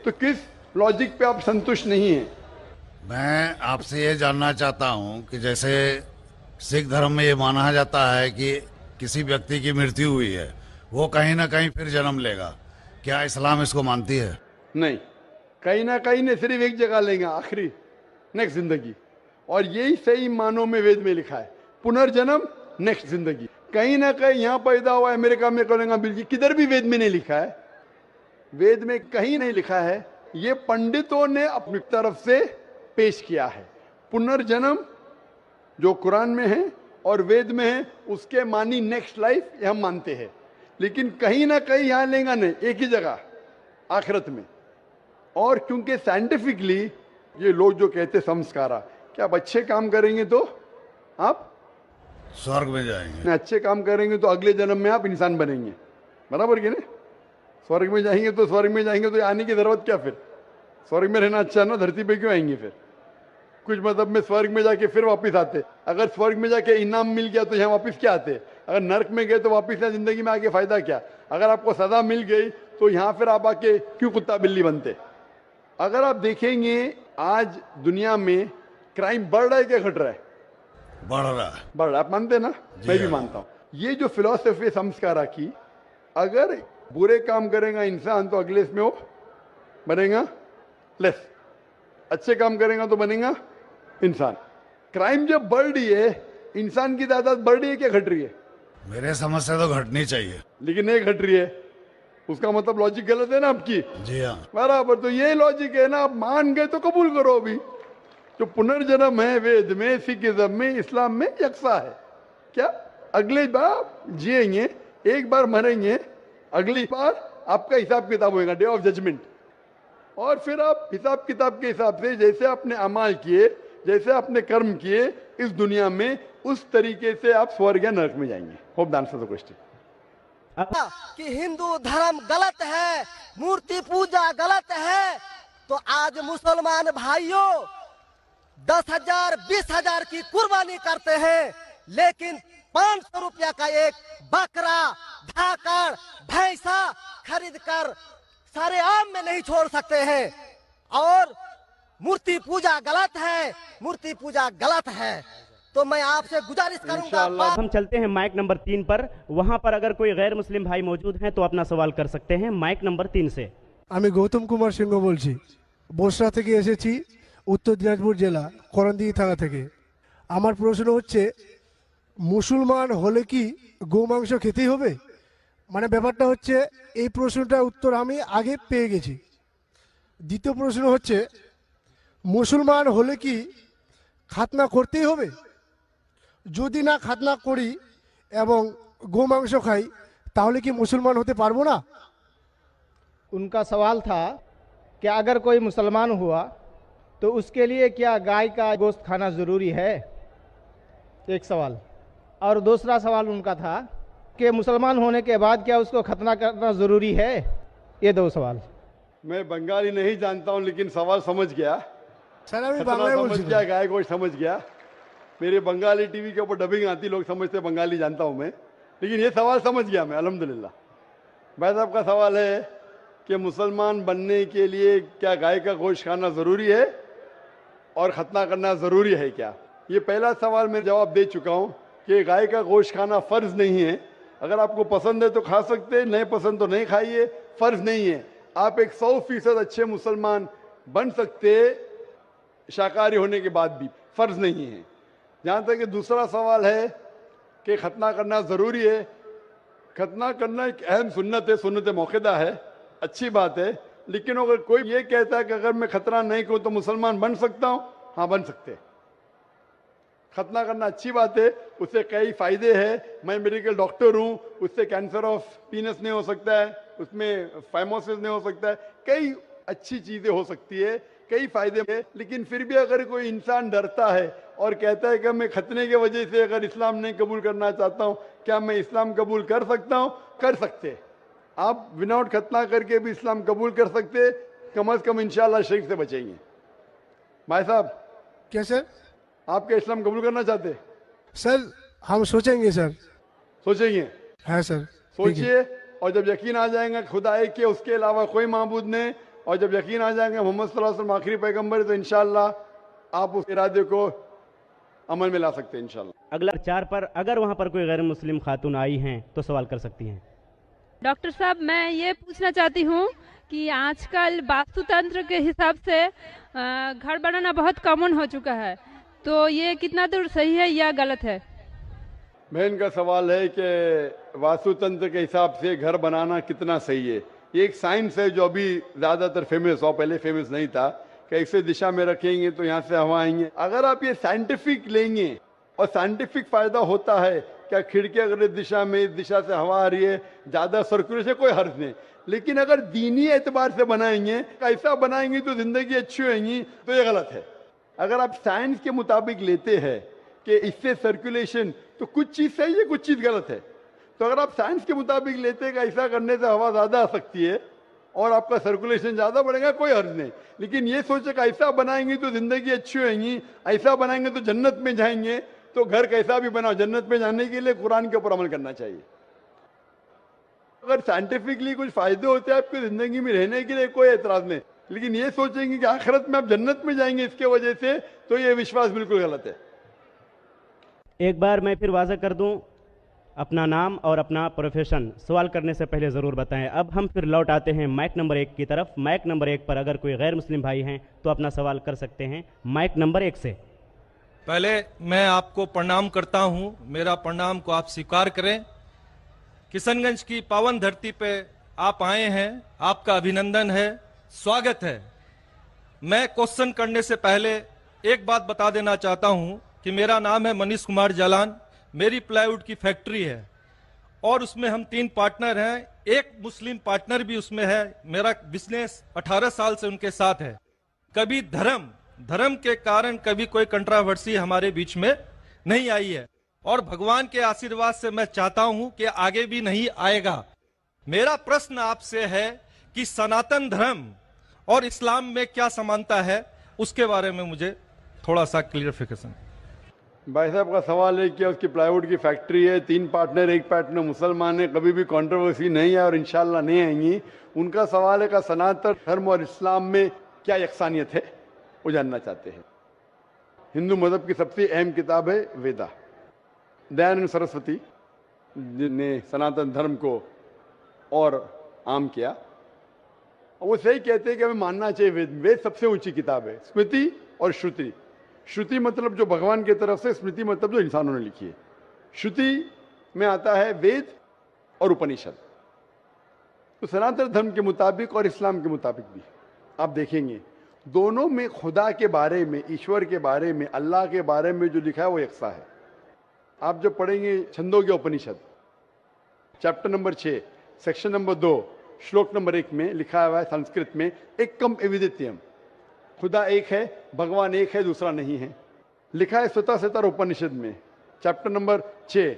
तो किस लॉजिक पे आप संतुष्ट नहीं है? मैं आपसे ये जानना चाहता हूं कि जैसे सिख धर्म में ये माना जाता है कि किसी व्यक्ति की मृत्यु हुई है, वो कहीं ना कहीं फिर जन्म लेगा, क्या इस्लाम इसको मानती है? नहीं, कहीं ना कहीं ने सिर्फ एक जगह लेंगे, आखिरी नेक्स्ट जिंदगी। और यही सही मानों में वेद में लिखा है, पुनर्जन्म नेक्स्ट जिंदगी। कहीं ना कहीं यहाँ पैदा हुआ, अमेरिका में करेंगे, बिल्कुल किधर भी वेद में नहीं लिखा है। वेद में कहीं नहीं लिखा है, ये पंडितों ने अपनी तरफ से पेश किया है। पुनर्जन्म जो कुरान में है और वेद में है, उसके मानी नेक्स्ट लाइफ, ये हम मानते हैं। लेकिन कहीं ना कहीं यहाँ लेंगे नहीं, एक ही जगह आखिरत में। और क्योंकि साइंटिफिकली ये लोग जो कहते संस्कारा, क्या आप अच्छे काम करेंगे तो आप स्वर्ग में जाएंगे, अच्छे काम करेंगे तो अगले जन्म में आप इंसान बनेंगे, बराबर कि नहीं? स्वर्ग में जाएंगे तो स्वर्ग में जाएंगे तो आने की जरूरत क्या? फिर स्वर्ग में रहना अच्छा ना, धरती पे क्यों आएंगे? फिर कुछ मतलब में स्वर्ग में जाके फिर वापस आते। अगर स्वर्ग में जाके इनाम मिल गया तो यहाँ वापस क्या आते? अगर नरक में गए तो वापस यहाँ जिंदगी में आके फायदा क्या? अगर आपको सजा मिल गई तो यहाँ फिर आप आके क्यों कुत्ता बिल्ली बनते? अगर आप देखेंगे आज दुनिया में क्राइम बढ़ रहा है क्या घट रहा है? बढ़ रहा है। बढ़ रहा है, आप मानते ना? मैं भी मानता हूँ। ये जो फिलॉसफी संस्कारा की, अगर बुरे काम करेगा इंसान तो अगले इसमें वो बनेगा लेस, अच्छे काम करेगा तो बनेगा इंसान। क्राइम जब बढ़ रही है, इंसान की तादाद बढ़ रही है क्या घट रही है? मेरे समझ से तो घटनी चाहिए, लेकिन नहीं घट रही है। उसका मतलब लॉजिक गलत है ना आपकी? जी हाँ। बराबर, तो ये लॉजिक है ना। आप मान गए तो कबूल करो। अभी जो पुनर्जन्म है वेद में, सिखिज्म में, इस्लाम में यकसा है। क्या अगले बार जिएंगे, एक बार मरेंगे, अगली बार आपका हिसाब किताब होगा, डे ऑफ जजमेंट। और फिर आप हिसाब किताब के हिसाब से जैसे आपने अमाल किए, जैसे आपने कर्म किए इस दुनिया में, उस तरीके से आप स्वर्ग या नरक में जाएंगे। Hope the answer the question. कि हिंदू धर्म गलत है, मूर्ति पूजा गलत है, तो आज मुसलमान भाइयों 10,000 20,000 की कुर्बानी करते हैं, लेकिन 500 रुपया का एक बकरा, धाकड़, भैंसा खरीद कर सारे आम में नहीं छोड़ सकते हैं। और मूर्ति पूजा गलत है, मूर्ति पूजा गलत है। तो मैं आपसे गुजारिश करूंगा। अब हम चलते हैं माइक नंबर 3 पर। वहां पर अगर कोई गैर मुस्लिम भाई मौजूद हैं तो अपना सवाल कर सकते हैं माइक नंबर 3 से। আমি গৌতম কুমার সিংহ বলছি, বসরা থেকে এসেছি, উত্তর দিনাজপুর জেলা করণদিঘি থানা থেকে। আমার প্রশ্ন হচ্ছে, মুসলমান হলে কি গোমাংস খেতেই হবে? মানে ব্যাপারটা হচ্ছে, এই প্রশ্নটার উত্তর আমি আগে পেয়ে গেছি। দ্বিতীয় প্রশ্ন হচ্ছে, মুসলমান হলে কি খাতনা করতেই হবে? যদি না খাতনা করি এবং গোমাংস খাই, তাহলে কি মুসলমান হতে পারবো না? उनका सवाल था कि अगर कोई मुसलमान हुआ तो उसके लिए क्या गाय का गोश्त खाना ज़रूरी है, एक सवाल। और दूसरा सवाल उनका था कि मुसलमान होने के बाद क्या उसको खतना करना ज़रूरी है। ये दो सवाल। मैं बंगाली नहीं जानता हूं, लेकिन सवाल समझ गया। স্যার আমি खतना বাংলায় समझ বলছি। गया, गाय गोश्त समझ गया। मेरे बंगाली टीवी के ऊपर डबिंग आती, लोग समझते बंगाली जानता हूं मैं, लेकिन ये सवाल समझ गया मैं, अल्हम्दुलिल्लाह। भाई साहब का सवाल है कि मुसलमान बनने के लिए क्या गाय का गोश्त खाना ज़रूरी है और खतना करना ज़रूरी है क्या। ये पहला सवाल मैं जवाब दे चुका हूँ कि गाय का गोश्त खाना फ़र्ज़ नहीं है। अगर आपको पसंद है तो खा सकते, नहीं पसंद तो नहीं खाइए, फ़र्ज़ नहीं है। आप एक 100% अच्छे मुसलमान बन सकते शाकाहारी होने के बाद भी, फ़र्ज़ नहीं है। जहाँ तक कि दूसरा सवाल है कि खतना करना ज़रूरी है, खतना करना एक अहम सुन्नत है, सुन्नत मौक़िदा है, अच्छी बात है। लेकिन अगर कोई ये कहता है कि अगर मैं खतना नहीं करूँ तो मुसलमान बन सकता हूँ, हाँ बन सकते हैं। खतना करना अच्छी बात है, उससे कई फायदे हैं। मैं मेडिकल डॉक्टर हूँ, उससे कैंसर ऑफ पीनस नहीं हो सकता है, उसमें फाइमोसिस नहीं हो सकता है, कई अच्छी चीज़ें हो सकती है, कई फायदे हैं। लेकिन फिर भी अगर कोई इंसान डरता है और कहता है कि मैं खतने की वजह से अगर इस्लाम नहीं कबूल करना चाहता हूँ, क्या मैं इस्लाम कबूल कर सकता हूँ? कर सकते। आप विदाउट खतना करके भी इस्लाम कबूल कर सकते, कम अज़ कम इंशाअल्लाह शिर्क से बचेंगे। भाई साहब, क्या सर? आप क्या इस्लाम कबूल करना चाहते? सर हम सोचेंगे सर। सोचेंगे? हाँ सर। सोचिए, और जब यकीन आ जाएगा खुदा एक के, उसके अलावा कोई माबूद नहीं, और जब यकीन आ जाएगा मोहम्मद सल्लल्लाहु अलैहि वसल्लम आखिरी पैगंबर, तो इंशाअल्लाह आप उस इरादे को अमल में ला सकते हैं इंशाअल्लाह। अगला 4 पर अगर वहां पर कोई गैर मुस्लिम खातून आई हैं तो सवाल कर सकती हैं। डॉक्टर साहब, मैं ये पूछना चाहती हूँ कि आजकल वास्तुतंत्र के हिसाब से घर बनाना बहुत कॉमन हो चुका है, तो ये कितना दूर सही है या गलत है? बहन का सवाल है कि वास्तुतंत्र के हिसाब से घर बनाना कितना सही है। ये एक साइंस है जो अभी ज़्यादातर फेमस हो, पहले फेमस नहीं था, कि ऐसे दिशा में रखेंगे तो यहाँ से हवा आएंगे। अगर आप ये साइंटिफिक लेंगे और साइंटिफिक फायदा होता है, क्या खिड़की अगर इस दिशा में, इस दिशा से हवा आ रही है, ज़्यादा सर्कुलेशन, कोई हर्ज नहीं। लेकिन अगर दीनी एतबार से बनाएंगे, ऐसा बनाएंगे तो जिंदगी अच्छी होगी, तो ये गलत है। अगर आप साइंस के मुताबिक लेते हैं कि इससे सर्कुलेशन, तो कुछ चीज़ सही है, कुछ चीज़ गलत है। तो अगर आप साइंस के मुताबिक लेते हैं कि ऐसा करने से हवा ज़्यादा आ सकती है और आपका सर्कुलेशन ज़्यादा बढ़ेगा, कोई हर्ज नहीं। लेकिन ये सोचे कि ऐसा बनाएंगे तो जिंदगी अच्छी होगी, ऐसा बनाएंगे तो जन्नत में जाएंगे, तो घर कैसा भी बनाओ, जन्नत में जाने के लिए कुरान के ऊपर अमल करना चाहिए। अगर साइंटिफिकली कुछ फायदे होते हैं आपकी जिंदगी में रहने के लिए, कोई एतराज नहीं। लेकिन ये सोचेंगे कि आखिरत में आप जन्नत में जाएंगे इसके वजह से, तो ये विश्वास बिल्कुल गलत है। एक बार मैं फिर वाज़ह कर दूं, अपना नाम और अपना प्रोफेशन सवाल करने से पहले ज़रूर बताएं। अब हम फिर लौट आते हैं माइक नंबर 1 की तरफ। माइक नंबर 1 पर अगर कोई गैर मुस्लिम भाई हैं तो अपना सवाल कर सकते हैं माइक नंबर 1 से। पहले मैं आपको प्रणाम करता हूं, मेरा प्रणाम को आप स्वीकार करें। किशनगंज की पावन धरती पे आप आए हैं, आपका अभिनंदन है, स्वागत है। मैं क्वेश्चन करने से पहले एक बात बता देना चाहता हूं कि मेरा नाम है मनीष कुमार जालान, मेरी प्लाईवुड की फैक्ट्री है और उसमें हम 3 पार्टनर हैं, एक मुस्लिम पार्टनर भी उसमें है। मेरा बिजनेस 18 साल से उनके साथ है। कभी धर्म के कारण कभी कोई कंट्रावर्सी हमारे बीच में नहीं आई है और भगवान के आशीर्वाद से मैं चाहता हूं कि आगे भी नहीं आएगा। मेरा प्रश्न आपसे है कि सनातन धर्म और इस्लाम में क्या समानता है, उसके बारे में मुझे थोड़ा सा क्लियरिफिकेशन। भाई साहब का सवाल है कि उसकी प्लाईवुड की फैक्ट्री है, 3 पार्टनर, एक पार्टनर मुसलमान है, कभी भी कंट्रोवर्सी नहीं है और इंशाल्लाह नहीं आएंगी। उनका सवाल है कि सनातन धर्म और इस्लाम में क्या यकसानियत है, वो जानना चाहते हैं। हिंदू मजहब की सबसे अहम किताब है वेदा। दयानंद सरस्वती ने सनातन धर्म को और आम किया, वो सही कहते हैं कि हमें मानना चाहिए वेद। वेद सबसे ऊंची किताब है। स्मृति और श्रुति, श्रुति मतलब जो भगवान की तरफ से, स्मृति मतलब जो इंसानों ने लिखी है। श्रुति में आता है वेद और उपनिषद। तो सनातन धर्म के मुताबिक और इस्लाम के मुताबिक भी आप देखेंगे दोनों में खुदा के बारे में, ईश्वर के बारे में, अल्लाह के बारे में जो लिखा है वो यकसा है। आप जब पढ़ेंगे छंदोग्य उपनिषद चैप्टर नंबर 6 सेक्शन नंबर 2, श्लोक नंबर 1 में लिखा हुआ है संस्कृत में, एकम एविदित्यम, खुदा एक है, भगवान एक है, दूसरा नहीं है। लिखा है स्वतः उपनिषद में चैप्टर नंबर 6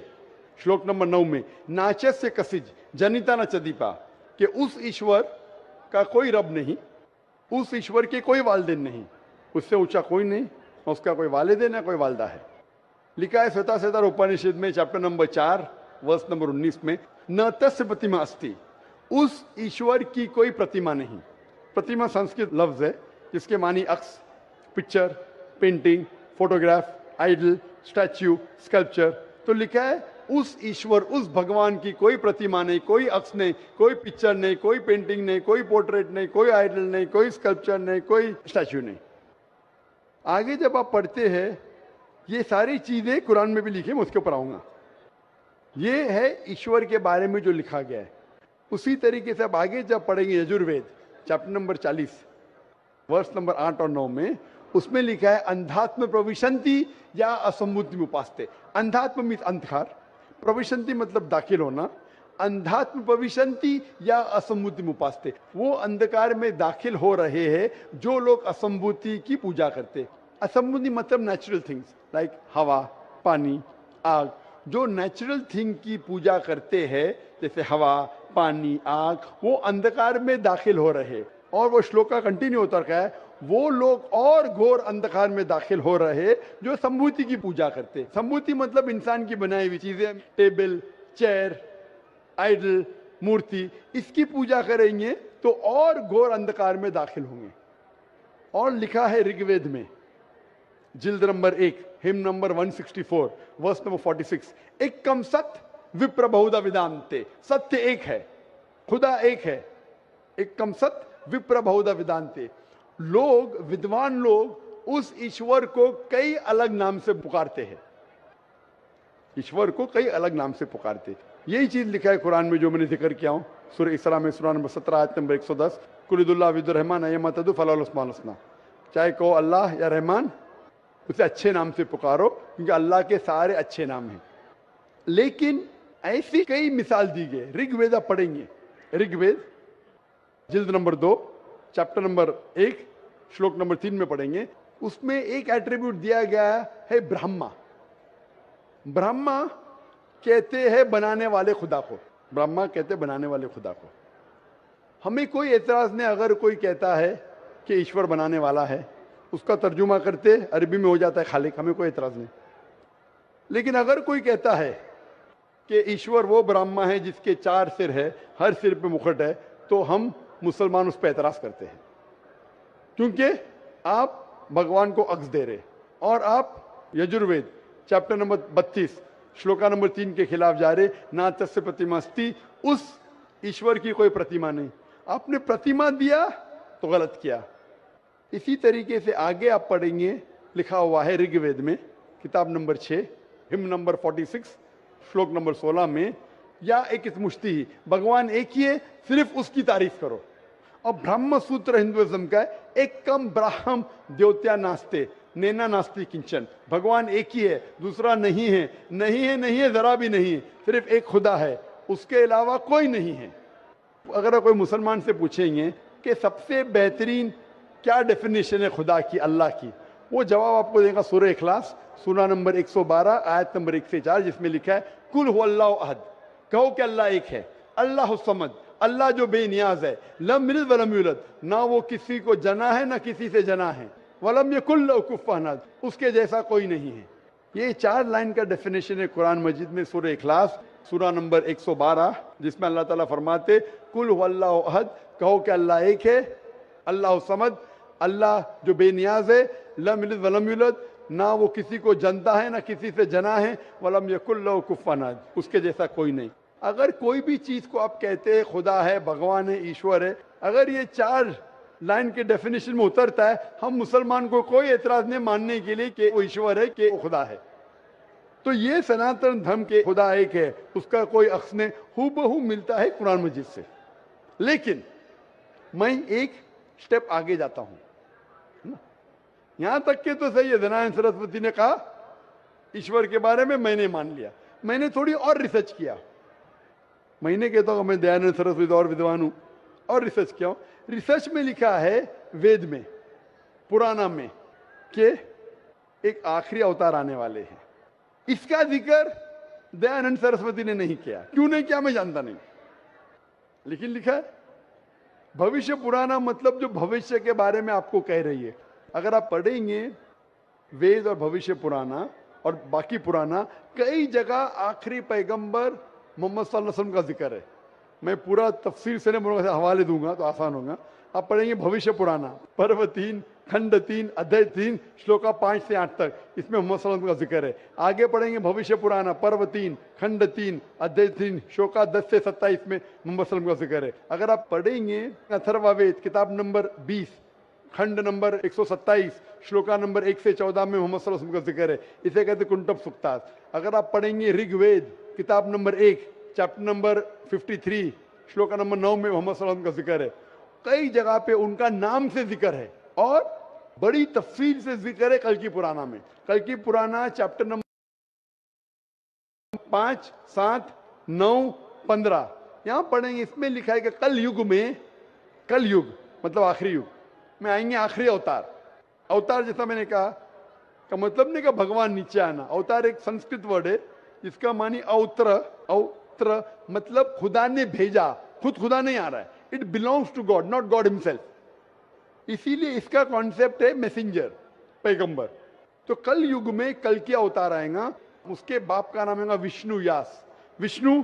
श्लोक नंबर 9 में, नाचस्य कसिज जनिता न चदीपा, कि उस ईश्वर का कोई रब नहीं, उस ईश्वर के कोई वालिदैन नहीं, उससे ऊंचा कोई नहीं, उसका कोई वालिदैन है, कोई वालदा है। लिखा है स्वतः उपनिषद में चैप्टर नंबर 4 वर्स नंबर 19 में, न तस्य प्रतिमा अस्ति, उस ईश्वर की कोई प्रतिमा नहीं। प्रतिमा संस्कृत लफ्ज है जिसके मानी अक्स, picture, painting, photograph, idol, statue, sculpture. तो लिखा है उस ईश्वर, उस भगवान की कोई प्रतिमा नहीं, कोई अक्स नहीं, कोई पिक्चर नहीं, कोई पेंटिंग नहीं, कोई पोर्ट्रेट नहीं, कोई आइडल नहीं, कोई स्कल्पचर नहीं, कोई स्टैच्यू नहीं। आगे जब आप पढ़ते हैं, ये सारी चीजें कुरान में भी लिखी, मैं उसके ऊपर आऊंगा। ये है ईश्वर के बारे में जो लिखा गया है। उसी तरीके से अब आगे जब पढ़ेंगे यजुर्वेद चैप्टर नंबर 40 वर्ष नंबर 8 और 9 में, उसमें लिखा है अंधात्म प्रविशंति या असंबुद्धि उपासते। अंधात्म मीन्स अंधकार, प्रविशंति मतलब दाखिल होना, अंधात्म प्रविशंति या असंबुद्धि उपासते, वो अंधकार में दाखिल हो रहे हैं जो लोग असंबुद्धि की पूजा करते। असंबुद्धि मतलब नेचुरल थिंग्स लाइक हवा, पानी, आग, जो नेचुरल थिंग की पूजा करते हैं जैसे हवा, पानी, आग, वो अंधकार में दाखिल हो रहे। और वो श्लोक का कंटिन्यू होता है, वो लोग और घोर अंधकार में दाखिल हो रहे जो संभूति की पूजा करते। संभूति मतलब इंसान की बनाई हुई चीजें, टेबल, चेयर, आइडल, मूर्ति, इसकी पूजा करेंगे तो और घोर अंधकार में दाखिल होंगे। और लिखा है ऋग्वेद में जिल्द number 1 hymn number 164 verse number 46, एकम सत्य विप्र बहुधा विदांते, सत्य एक है, खुदा एक है, एकम सत्य विप्र बहुधा विदांते। लोग, विद्वान लोग उस ईश्वर को कई अलग नाम से पुकारते हैं, ईश्वर को कई अलग नाम से पुकारते। यही चीज लिखा है कुरान में जो मैंने जिक्र किया हूं, सूरह इसरा में सूरह नंबर 17 आयत नंबर 110, कुलिदुल्लाह विदुर रहमान अयमा तदु फलाल उस्मान हसना, चाहे कहो अल्लाह या रहमान, उसे अच्छे नाम से पुकारो क्योंकि अल्लाह के सारे अच्छे नाम हैं। लेकिन ऐसी कई मिसाल दी गई। ऋग्वेद आप पढ़ेंगे, ऋग्वेद जिल्द नंबर 2 चैप्टर नंबर 1 श्लोक नंबर 3 में पढ़ेंगे, उसमें एक एट्रीब्यूट दिया गया है ब्रह्मा। ब्रह्मा कहते हैं बनाने वाले खुदा को, ब्रह्मा कहते हैं बनाने वाले खुदा को। हमें कोई एतराज नहीं अगर कोई कहता है कि ईश्वर बनाने वाला है, उसका तर्जुमा करते अरबी में हो जाता है खालिक, हमें कोई एतराज नहीं। लेकिन अगर कोई कहता है कि ईश्वर वो ब्रह्मा है जिसके 4 सिर है, हर सिर पे मुकुट है, तो हम मुसलमान उस पर एतराज करते हैं, क्योंकि आप भगवान को अक्स दे रहे और आप Yajurveda chapter number 32 shloka number 3 के खिलाफ जा रहे। ना तस्य प्रतिमा अस्ति, उस ईश्वर की कोई प्रतिमा नहीं, आपने प्रतिमा दिया तो गलत किया। इसी तरीके से आगे आप पढ़ेंगे, लिखा हुआ है ऋग्वेद में किताब नंबर 6 हिम नंबर 46 श्लोक नंबर 16 में, या एक मुश्ती ही, भगवान एक ही है, सिर्फ उसकी तारीफ करो। और ब्रह्म सूत्र हिंदुइज्म का है, एक कम ब्राह्म द्योत्या नास्ते नैना नास्ति किंचन, भगवान एक ही है, दूसरा नहीं है, नहीं है, नहीं है, जरा भी नहीं है, सिर्फ एक खुदा है, उसके अलावा कोई नहीं है। अगर कोई मुसलमान से पूछेंगे कि सबसे बेहतरीन क्या डेफिनेशन है खुदा की, अल्लाह की, वो जवाब आपको देगा सूरह इखलास सूरा नंबर 112 आयत नंबर 1 से 4, जिसमें लिखा है कुल हुवल्लाहु अहद, कहो कि अल्लाह एक है, अल्लाह समद, अल्लाह जो बेनियाज है, लम यलिद वलम यूलद, ना वो किसी को जना है ना किसी से जना है, वलम यकुल लहू कुफुवन अहद, उसके जैसा कोई नहीं है। ये 4 लाइन का डेफिनेशन है कुरान मजीद में सूरह इखलास सूरा नंबर 112, जिसमें अल्लाह ताला फरमाते कुल हुवल्लाहु अहद, कहो कि अल्लाह एक है, अल्लाह समद, अल्लाह जो बेनियाज है, लम यलिद वलम यूलद, ना वो किसी को जनता है ना किसी से जना है, वलम यकुल लहू कुफुवन अहद, उसके जैसा कोई नहीं। अगर कोई भी चीज को आप कहते हैं खुदा है, भगवान है, ईश्वर है, अगर ये 4 लाइन के डेफिनेशन में उतरता है, हम मुसलमान को कोई एतराज नहीं मानने के लिए कि वो ईश्वर है, कि वो खुदा है। तो ये सनातन धर्म के खुदा एक है, उसका कोई अक्स नहीं, हूबहू मिलता है कुरान मजीद से। लेकिन मैं एक स्टेप आगे जाता हूं, यहां तक के तो सही है, दयानंद सरस्वती ने कहा ईश्वर के बारे में, मैंने मान लिया। मैंने थोड़ी और रिसर्च किया, मैंने कहता हूं मैं दयानंद सरस्वती और विद्वान हूं, और रिसर्च किया हूं। रिसर्च में लिखा है वेद में, पुराना में, कि एक आखिरी अवतार आने वाले हैं। इसका जिक्र दयानंद सरस्वती ने नहीं किया। क्यों नहीं किया मैं जानता नहीं, लेकिन लिखा है। भविष्य पुराना मतलब जो भविष्य के बारे में आपको कह रही है। अगर आप पढ़ेंगे वेद और भविष्य पुराना और बाकी पुराना, कई जगह आखिरी पैगंबर मोहम्मद सल्लल्लाहु अलैहि वसल्लम का जिक्र है। मैं पूरा तफसीर से नहीं बोलूंगा, हवाले दूंगा तो आसान होगा। आप पढ़ेंगे भविष्य पुराना, पर्व 3, खंड 3, अध्याय 3, श्लोका 5 से 8 तक, इसमें मोहम्मद सल्लल्लाहु अलैहि वसल्लम का जिक्र है। आगे पढ़ेंगे भविष्य पुराना, पर्व 3, खंड 3, अध्याय 3, श्लोका 10 से 27 में मोहम्मद सल्लल्लाहु अलैहि वसल्लम का जिक्र है। अगर आप पढ़ेंगे अथर्ववेद किताब नंबर 20, खंड नंबर 127, श्लोका नंबर 1 से 14 में मोहम्मद सल्लल्लाहु अलैहि वसल्लम का जिक्र है। इसे कहते कुंटब सुक्तास। अगर आप पढ़ेंगे ऋग्वेद किताब number 1, chapter number 53, shloka number 9 में मोहम्मद सल्लल्लाहु अलैहि वसल्लम का जिक्र है। कई जगह पे उनका नाम से जिक्र है और बड़ी तफसील से जिक्र है कल की पुराना में। कल की पुराना चैप्टर नंबर 5, 7, 9, 15 यहां पढ़ेंगे। इसमें लिखा है कि कल युग में, कल युग मतलब आखिरी युग में आएंगे आखिरी अवतार। अवतार जैसा मैंने कहा का मतलब नहीं कि भगवान नीचे आना। अवतार एक संस्कृत वर्ड है जिसका मानी अवतर। अवतर मतलब खुदा ने भेजा, खुद खुदा नहीं आ रहा है। It belongs to God, not God himself. इसीलिए इसका कॉन्सेप्ट है मैसेंजर, पैगंबर। तो कल युग में कल की अवतार आएगा। उसके बाप का नाम है विष्णु यास। विष्णु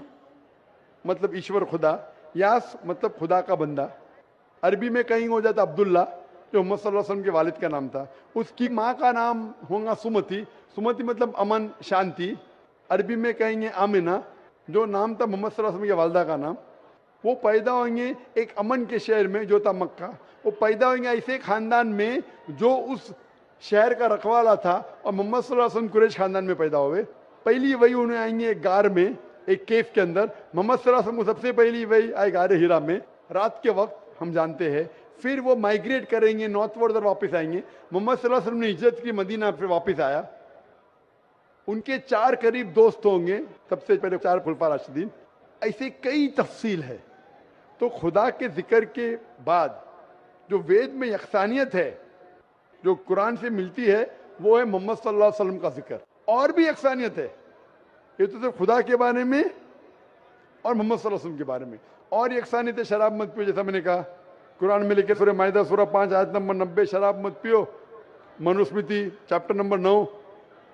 मतलब ईश्वर खुदा, यास मतलब खुदा का बंदा। अरबी में कहीं हो जाता अब्दुल्ला जो मोहम्मद सल्लल्लाहु अलैहि वसल्लम के वालिद का नाम था। उसकी माँ का नाम होगा सुमति। सुमति मतलब अमन, शांति। अरबी में कहेंगे आमिना जो नाम था मोहम्मद सल्लल्लाहु अलैहि वसल्लम के वालिदा का नाम। वो पैदा होंगे एक अमन के शहर में जो था मक्का। वो पैदा होंगे ऐसे खानदान में जो उस शहर का रखवाला था और मोहम्मद सल्लल्लाहु अलैहि वसल्लम कुरैश खानदान में पैदा हुए। पहली वही उन्हें आएंगे एक गार में, एक केव के अंदर। मोहम्मद सल्लल्लाहु अलैहि वसल्लम को सबसे पहली वही आए गार हिरा में रात के वक्त, हम जानते हैं। फिर वो माइग्रेट करेंगे नॉर्थ वर्ड और वापस आएंगे। मोहम्मद सल्लल्लाहु अलैहि वसल्लम ने हिजरत की, मदीना फिर वापस आया। उनके 4 करीब दोस्त होंगे, सबसे पहले 4 खुलफा राशिदीन। ऐसे कई तफसील है। तो खुदा के जिक्र के बाद जो वेद में यकसानियत है जो कुरान से मिलती है वो है मोहम्मद सल्लल्लाहु अलैहि वसल्लम का जिक्र। और भी यकसानियत है, ये तो सिर्फ खुदा के बारे में और मोहम्मद सल्लल्लाहु अलैहि वसल्लम के बारे में। और यकसानियत है शराब मत पियो, जैसा मैंने कहा कुरान में लिखे सूरह माइदा सूरह 5 आयत नंबर 90, शराब मत पियो। मनुस्मृति चैप्टर नंबर 9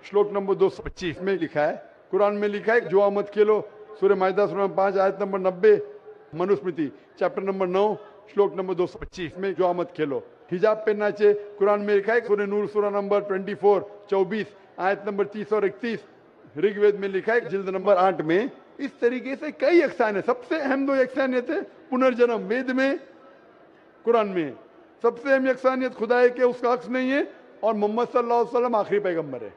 श्लोक नंबर 225 में लिखा है। कुरान में लिखा है जुआ मत खेलो, सूरह माइदा सूरह 5 आयत नंबर 90। मनुस्मृति चैप्टर नंबर 9 श्लोक नंबर 225 में जुआ मत खेलो। हिजाब पहनना चाहिए, कुरान में लिखा है सूरह नूर सूरह नंबर 24 आयत नंबर 30 और 31। ऋग्वेद में लिखा है जिल्द नंबर 8 में। इस तरीके से कई यकसानियत। सबसे अहम 2 यकसानियत है पुनर्जन्म, वेद में, कुरान में। सबसे अहम यकसानियत खुदा है कि उसका अक्स नहीं है और मोहम्मद सल्लल्लाहु अलैहि वसल्लम आखिरी पैगंबर है।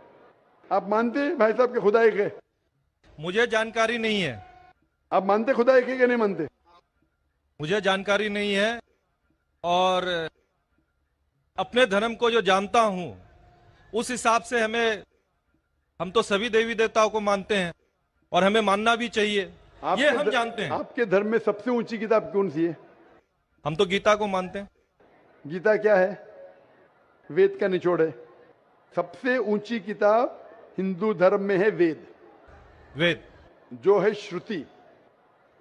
आप मानते हैं भाई साहब के खुदा एक है? मुझे जानकारी नहीं है। आप मानते खुदा एक है कि नहीं मानते? मुझे जानकारी नहीं है और अपने धर्म को जो जानता हूं उस हिसाब से हम तो सभी देवी देवताओं को मानते हैं और हमें मानना भी चाहिए, ये हम जानते हैं। आपके धर्म में सबसे ऊंची किताब कौन सी है? हम तो गीता को मानते हैं। गीता क्या है? वेद का निचोड़ है। सबसे ऊंची किताब हिंदू धर्म में है वेद। वेद जो है श्रुति,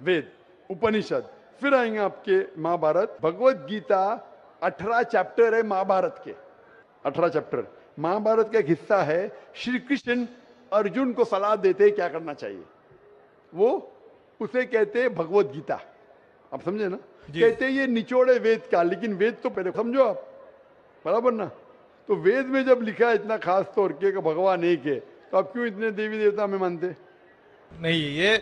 वेद, उपनिषद। फिर आएंगे आपके महाभारत। भगवत गीता 18 चैप्टर है महाभारत के, 18 चैप्टर। महाभारत का एक हिस्सा है। श्री कृष्ण अर्जुन को सलाह देते हैं क्या करना चाहिए, वो उसे कहते हैं भगवत गीता। आप समझे ना? कहते हैं ये निचोड़ है वेद का, लेकिन वेद तो पहले समझो आप, बराबर ना? तो वेद में जब लिखा है इतना खास तौर के भगवान एक है, तो आप क्यों इतने देवी देवता में मानते नहीं? ये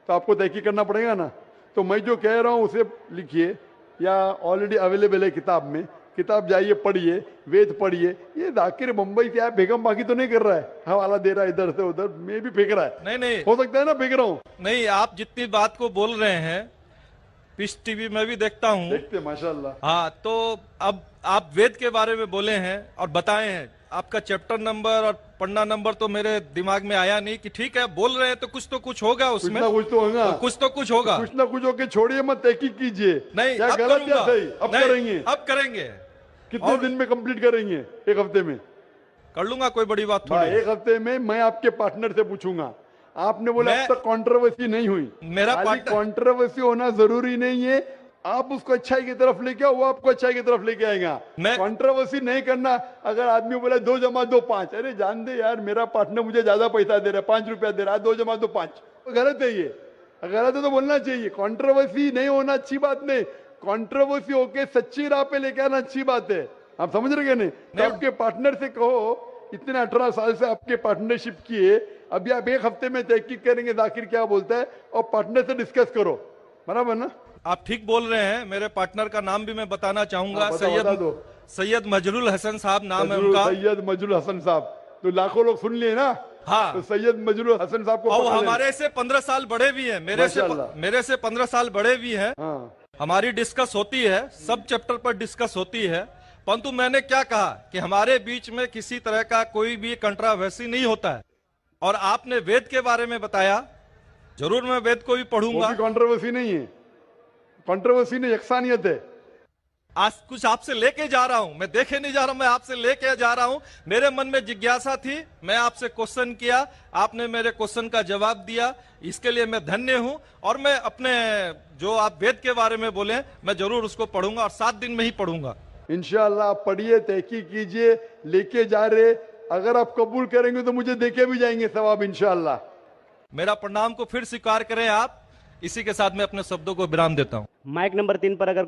तो आपको तहकीक करना पड़ेगा ना। तो मैं जो कह रहा हूं उसे लिखिए, या ऑलरेडी अवेलेबल है किताब में। किताब जाइए पढ़िए, वेद पढ़िए। ये जाकिर मुंबई से आया बेगम बाकी तो नहीं कर रहा है, हवाला दे रहा है इधर से उधर, मैं भी फेंक रहा है। नहीं हो सकता है ना फेंक रहा हूँ। नहीं, आप जितनी बात को बोल रहे हैं पीस टीवी में भी देखता हूँ, देखते माशाल्लाह। हाँ, तो अब आप वेद के बारे में बोले हैं और बताए हैं। आपका चैप्टर नंबर और पन्ना नंबर तो मेरे दिमाग में आया नहीं कि ठीक है बोल रहे हैं तो कुछ होगा उसमें, कुछ तो होगा, कुछ तो कुछ होगा, कुछ ना कुछ होके छोड़िए मत, तहकीक कीजिए। नहीं क्या अब गलत करूंगा, या सही? अब नहीं, करेंगे, अब करेंगे। कितने दिन में कंप्लीट करेंगे? एक हफ्ते में कर लूंगा, कोई बड़ी बात थोड़ी। एक हफ्ते में मैं आपके पार्टनर से पूछूंगा। आपने बोला अब तक कंट्रोवर्सी नहीं हुई, मेरा कंट्रोवर्सी होना जरूरी नहीं है, आप उसको अच्छाई की तरफ लेके आओ, वो आपको अच्छाई की तरफ लेके आएगा। कंट्रोवर्सी नहीं करना। अगर आदमी बोला 2 जमा 2 5, अरे जान दे यार, मेरा पार्टनर मुझे ज्यादा पैसा दे रहा है, 5 रुपया दे रहा है, 2 जमा 2 5, गलत है ये। गलत है तो बोलना चाहिए। कंट्रोवर्सी नहीं होना अच्छी बात नहीं, कंट्रोवर्सी होके सच्ची राह पे लेके आना अच्छी बात है। आप समझ रहे हैं? नहीं तो आपके पार्टनर से कहो, इतने 18 साल से आपके पार्टनरशिप किए, अभी आप एक हफ्ते में तहकीक करेंगे जाकिर क्या बोलता है, और पार्टनर से डिस्कस करो, बराबर ना? आप ठीक बोल रहे हैं। मेरे पार्टनर का नाम भी मैं बताना चाहूंगा। सैयद मजरुल हसन साहब नाम है उनका। सैयद मजरुल हसन साहब तो लाखों लोग सुन लिए ना। हाँ, तो सैयद मजरुल हसन साहब को और हमारे से 15 साल बड़े भी हैं, मेरे से 15 साल बड़े भी हैं। हाँ। हमारी डिस्कस होती है, सब चैप्टर पर डिस्कस होती है, परंतु मैंने क्या कहा कि हमारे बीच में किसी तरह का कोई भी कंट्रोवर्सी नहीं होता है। और आपने वेद के बारे में बताया, जरूर मैं वेद को भी पढ़ूंगा। कंट्रोवर्सी नहीं है, कंट्रोवर्सी नहीं, यकसानियत है। आज कुछ आपसे लेके जा रहा हूं, मैं देखे नहीं जा रहा हूं, मैं आपसे लेके जा रहा हूं। मेरे मन में जिज्ञासा थी, मैं आपसे क्वेश्चन किया, आपने मेरे क्वेश्चन का जवाब दिया, इसके लिए मैं धन्य हूं। और मैं अपने जो आप वेद के बारे में बोले, मैं जरूर उसको पढ़ूंगा और 7 दिन में ही पढ़ूंगा इंशाअल्लाह। आप पढ़िए, तहकीक कीजिए, लेके जा रहे, अगर आप कबूल करेंगे तो मुझे देके भी जाएंगे सवाब इंशाअल्लाह। मेरा प्रणाम को फिर स्वीकार करें आप। इसी के साथ मैं अपने शब्दों को विराम देता हूं। माइक नंबर 3 पर अगर